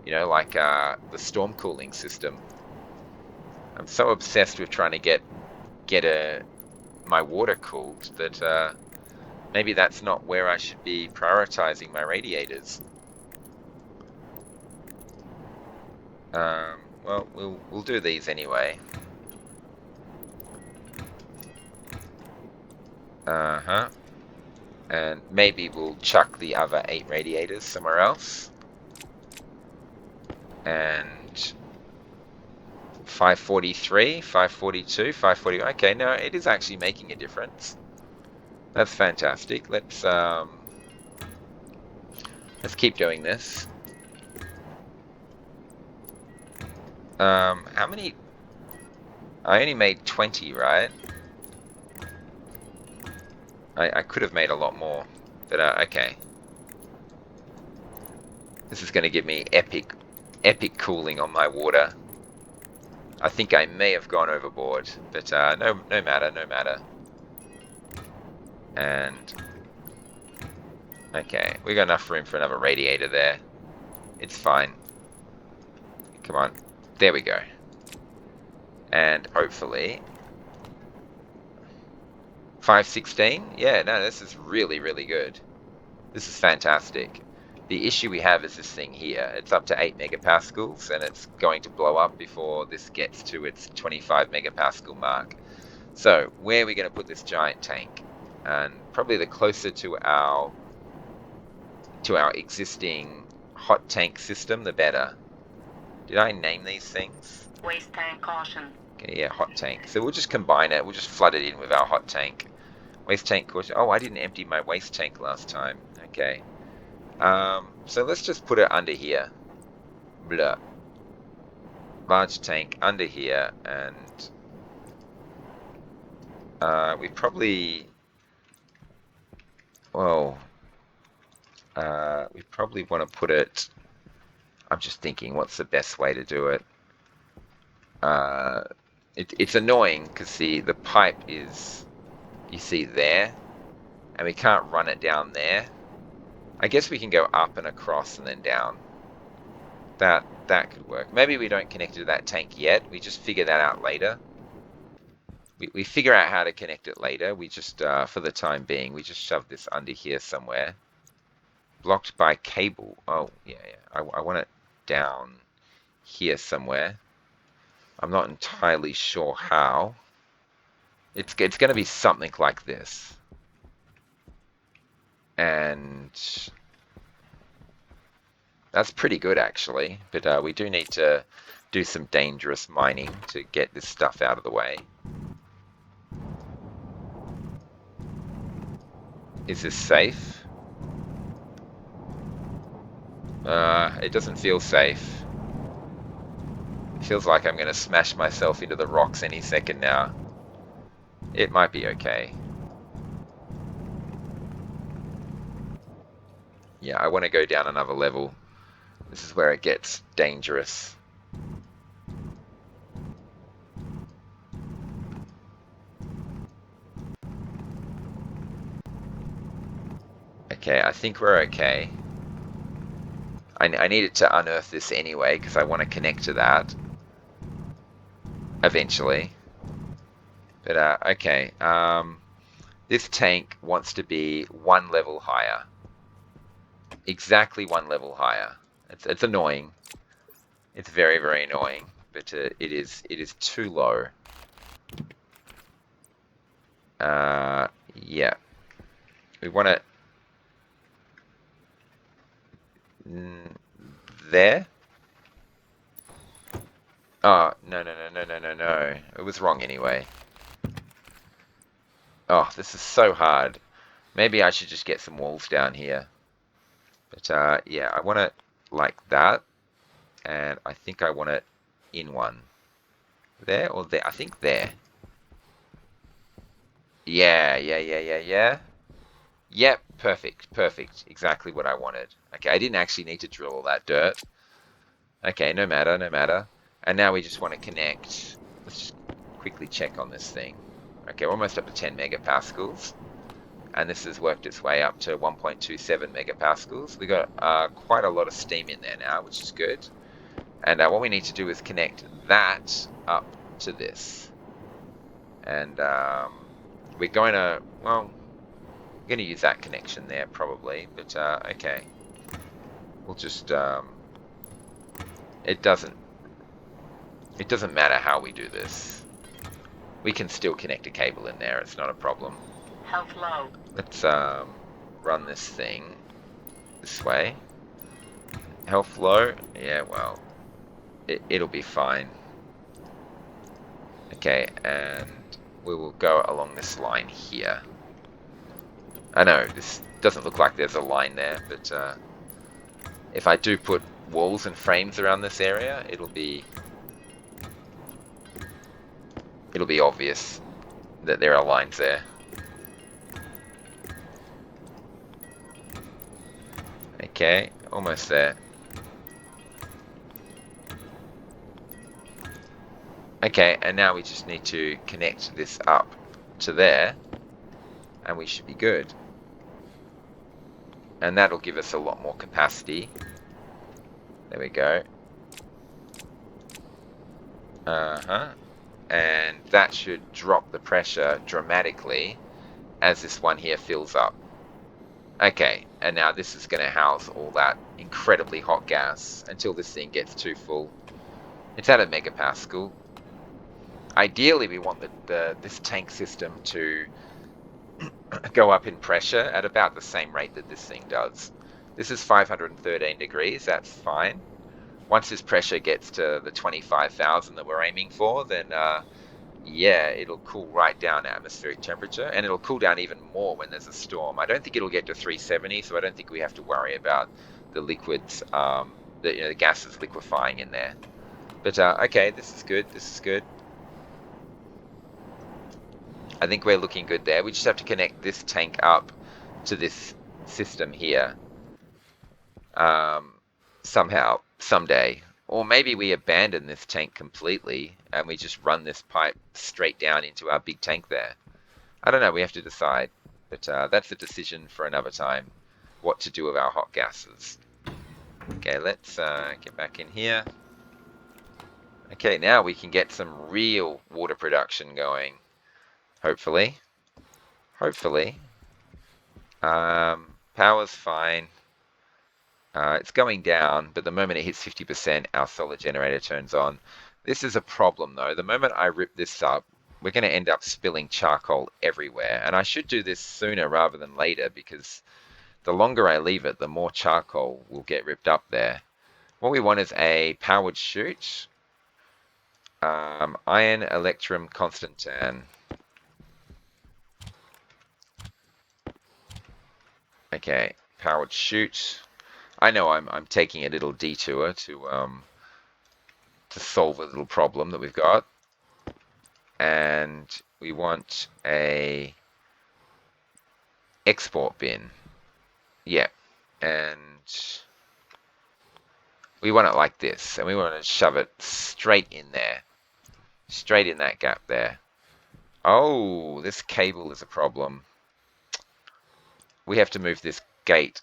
You know, like the storm cooling system. I'm so obsessed with trying to get my water cooled that maybe that's not where I should be prioritizing my radiators. Well, we'll do these anyway. And maybe we'll chuck the other 8 radiators somewhere else. And 543, 542, 540. Okay, no, it is actually making a difference. That's fantastic. Let's keep doing this. How many? I only made 20, right? I could have made a lot more, but okay. This is going to give me epic cooling on my water. I think I may have gone overboard, but no matter. And okay, we got enough room for another radiator there. It's fine. Come on, there we go. And hopefully 516. Yeah, no, this is really good. This is fantastic. The issue we have is this thing here. It's up to 8 megapascals and it's going to blow up before this gets to its 25 megapascal mark. So where are we going to put this giant tank? And probably the closer to our existing hot tank system, the better. Did I name these things?
Waste tank caution.
Okay, yeah, hot tank. So we'll just combine it. We'll just flood it in with our hot tank. Waste tank caution. Oh, I didn't empty my waste tank last time. Okay. So let's just put it under here. Blah. Large tank under here, and we probably, well, we probably want to put it I'm just thinking, what's the best way to do it? It's annoying because the pipe is, you see there, and we can't run it down there. I guess we can go up and across and then down. That could work. Maybe we don't connect it to that tank yet. We just figure that out later. We figure out how to connect it later. We just, for the time being, we just shove this under here somewhere. Blocked by cable. Oh, yeah. I want it down here somewhere. I'm not entirely sure how. It's going to be something like this. And that's pretty good, actually. But we do need to do some dangerous mining to get this stuff out of the way. Is this safe? It doesn't feel safe. It feels like I'm going to smash myself into the rocks any second now. It might be okay. Yeah, I want to go down another level. This is where it gets dangerous. Okay, I think we're okay. I needed to unearth this anyway because I want to connect to that eventually. But okay, this tank wants to be one level higher. Exactly one level higher. It's annoying. It's very, very annoying, but it is too low. Yeah. We want it there. Oh, no. It was wrong anyway. Oh, this is so hard. Maybe I should just get some walls down here. But yeah, I want it like that. And I think I want it in one. There or there? I think there. Yeah. Yep, perfect. Exactly what I wanted. Okay, I didn't actually need to drill all that dirt. Okay, no matter. And now we just want to connect. Let's just quickly check on this thing. Okay, we're almost up to 10 megapascals. And this has worked its way up to 1.27 megapascals. We got quite a lot of steam in there now, which is good. And what we need to do is connect that up to this. And we're going to, well, we're going to use that connection there probably. But okay, we'll just, it doesn't matter how we do this. We can still connect a cable in there. It's not a problem.
Health low.
Let's run this thing this way. Health low. Yeah, well, it'll be fine. Okay, and we will go along this line here. I know this doesn't look like there's a line there, but if I do put walls and frames around this area, it'll be obvious that there are lines there. Okay, almost there. Okay, and now we just need to connect this up to there, and we should be good. And that'll give us a lot more capacity. There we go. And that should drop the pressure dramatically as this one here fills up. Okay, and now this is going to house all that incredibly hot gas until this thing gets too full. It's at a megapascal. Ideally, we want this tank system to go up in pressure at about the same rate that this thing does. This is 513 degrees, that's fine. Once this pressure gets to the 25,000 that we're aiming for, then yeah, it'll cool right down atmospheric temperature, and it'll cool down even more when there's a storm. I don't think it'll get to 370, so I don't think we have to worry about the liquids, the gases liquefying in there. But okay, this is good. I think we're looking good there. We just have to connect this tank up to this system here somehow. someday. Or maybe we abandon this tank completely and we just run this pipe straight down into our big tank there. I don't know, we have to decide. But that's a decision for another time, what to do with our hot gases. Okay, let's get back in here. Okay, now we can get some real water production going, hopefully. Hopefully. Power's fine. It's going down, but the moment it hits 50%, our solar generator turns on. This is a problem though. The moment I rip this up, we're going to end up spilling charcoal everywhere. And I should do this sooner rather than later because the longer I leave it, the more charcoal will get ripped up there. What we want is a powered chute. Iron, electrum, constantan. Okay, powered chute. I know I'm taking a little detour to solve a little problem that we've got. And we want a export bin. Yeah. And we want it like this. And we want to shove it straight in there. Straight in that gap there. Oh, this cable is a problem. We have to move this gate.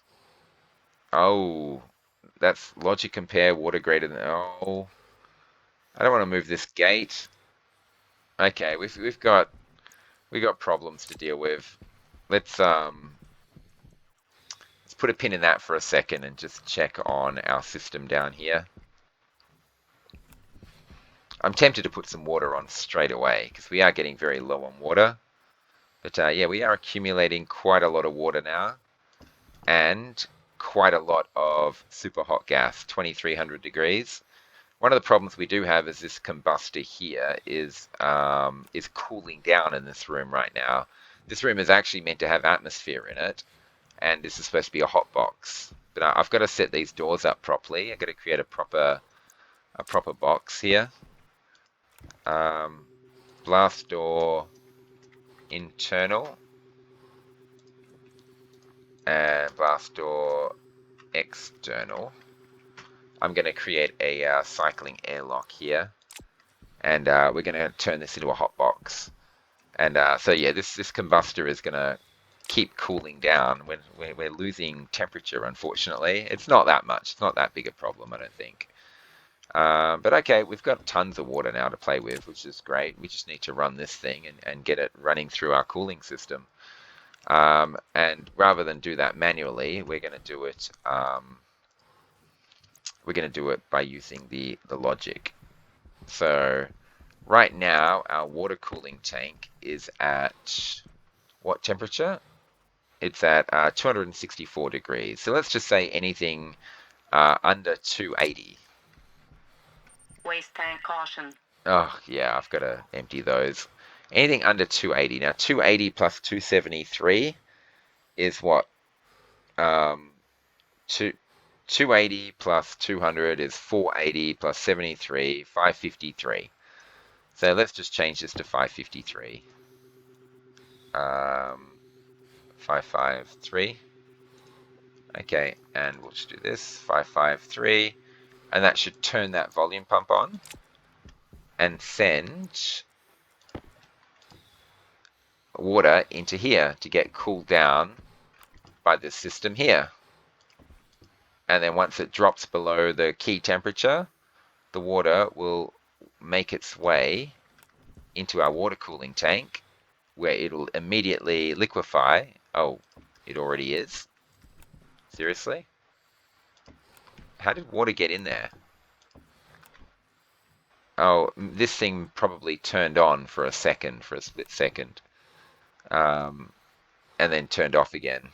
Oh, that's logic compare water greater than... Oh, I don't want to move this gate. Okay, we've got problems to deal with. Let's put a pin in that for a second and just check on our system down here. I'm tempted to put some water on straight away because we are getting very low on water. But yeah, we are accumulating quite a lot of water now and quite a lot of super hot gas, 2300 degrees. One of the problems we do have is this combustor here is cooling down in this room right now. This room is actually meant to have atmosphere in it, and this is supposed to be a hot box. But I've got to set these doors up properly. I've got to create a proper box here. Blast door internal and blast door external. I'm going to create a cycling airlock here, and we're going to turn this into a hot box. And so yeah, this combustor is going to keep cooling down when we're losing temperature, unfortunately. It's not that much. It's not that big a problem, I don't think. But okay, we've got tons of water now to play with, which is great. We just need to run this thing and get it running through our cooling system. And rather than do that manually, we're going to do it by using the logic. So right now, our water cooling tank is at what temperature? It's at 264 degrees. So let's just say anything under 280.
Waste tank caution.
Oh, yeah, I've got to empty those. Anything under 280. Now, 280 plus 273 is what? 280 plus 200 is 480 plus 73, 553. So let's just change this to 553. 553. Okay, and we'll just do this, 553. And that should turn that volume pump on and send water into here to get cooled down by this system here. And then once it drops below the key temperature, the water will make its way into our water cooling tank, where it'll immediately liquefy. Oh, it already is. Seriously? How did water get in there? Oh, this thing probably turned on for a second, for a split second. And then turned off again.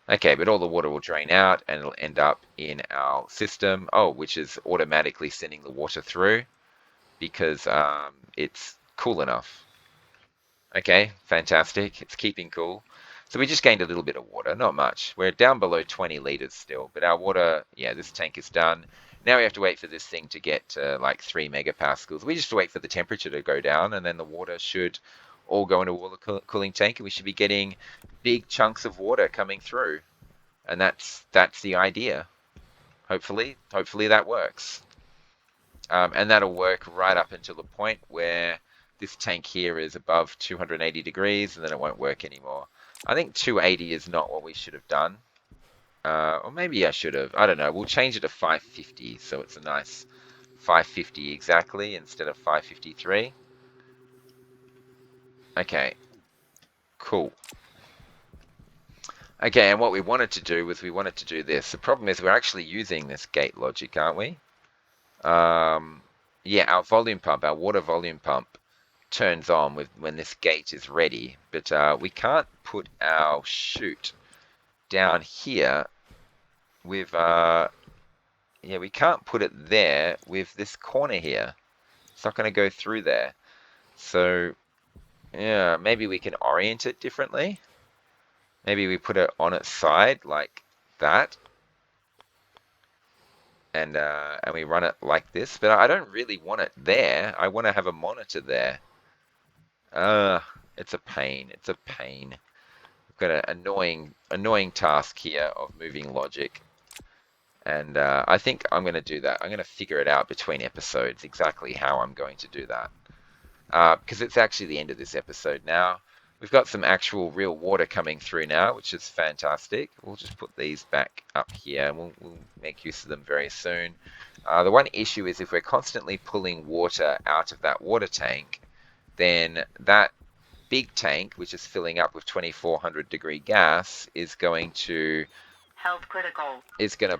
Okay, but all the water will drain out and it'll end up in our system. Oh, which is automatically sending the water through because it's cool enough. Okay, fantastic. It's keeping cool. So we just gained a little bit of water, not much. We're down below 20 liters still, but our water, yeah, this tank is done. Now we have to wait for this thing to get to like 3 megapascals. We just have to wait for the temperature to go down, and then the water should all go into a water cooling tank, and we should be getting big chunks of water coming through. And that's the idea. Hopefully that works. And that'll work right up until the point where this tank here is above 280 degrees, and then it won't work anymore. I think 280 is not what we should have done. Or maybe I should have. I don't know. We'll change it to 550, so it's a nice 550 exactly instead of 553. Okay, cool. Okay, and what we wanted to do was we wanted to do this. The problem is we're actually using this gate logic, aren't we? Um, yeah, our volume pump, our water volume pump turns on when this gate is ready, but we can't put our chute down here with, yeah, we can't put it there with this corner here. It's not going to go through there. So, yeah, maybe we can orient it differently. Maybe we put it on its side like that, and we run it like this. But I don't really want it there. I want to have a monitor there. Uh, it's a pain. It's a pain. We've got an annoying task here of moving logic. And I think I'm going to do that. I'm going to figure it out between episodes exactly how I'm going to do that. Because it's actually the end of this episode now. We've got some actual real water coming through now, which is fantastic. We'll just put these back up here, and we'll make use of them very soon. The one issue is if we're constantly pulling water out of that water tank, then that big tank, which is filling up with 2400 degree gas, is going to
Health critical.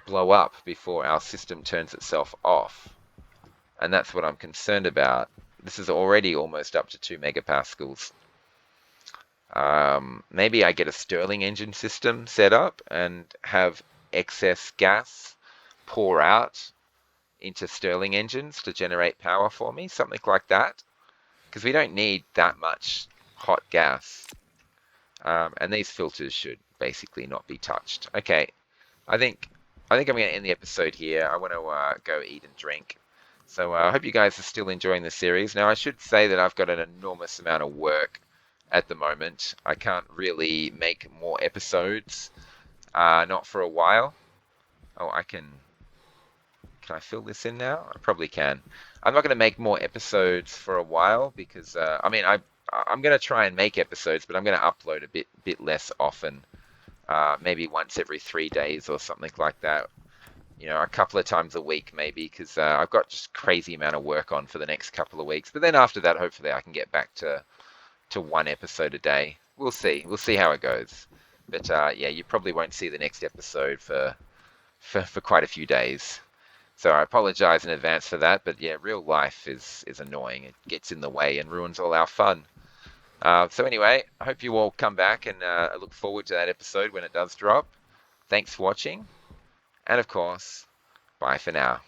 blow up before our system turns itself off. And that's what I'm concerned about. This is already almost up to 2 megapascals. Maybe I get a Stirling engine system set up and have excess gas pour out into Stirling engines to generate power for me, something like that. Because we don't need that much hot gas. And these filters should basically not be touched. Okay, I think I'm going to end the episode here. I want to go eat and drink. So I hope you guys are still enjoying the series. Now, I should say that I've got an enormous amount of work at the moment. I can't really make more episodes, not for a while. Oh, I can. Can I fill this in now? I probably can. I'm not going to make more episodes for a while because I mean I'm going to try and make episodes, but I'm going to upload a bit less often. Maybe once every 3 days or something like that. You know, a couple of times a week maybe, because I've got just crazy amount of work on for the next couple of weeks. But then after that, hopefully I can get back to one episode a day. We'll see. We'll see how it goes. But yeah, you probably won't see the next episode for quite a few days. So I apologize in advance for that. But yeah, real life is annoying. It gets in the way and ruins all our fun. So anyway, I hope you all come back, and I look forward to that episode when it does drop. Thanks for watching. And of course, bye for now.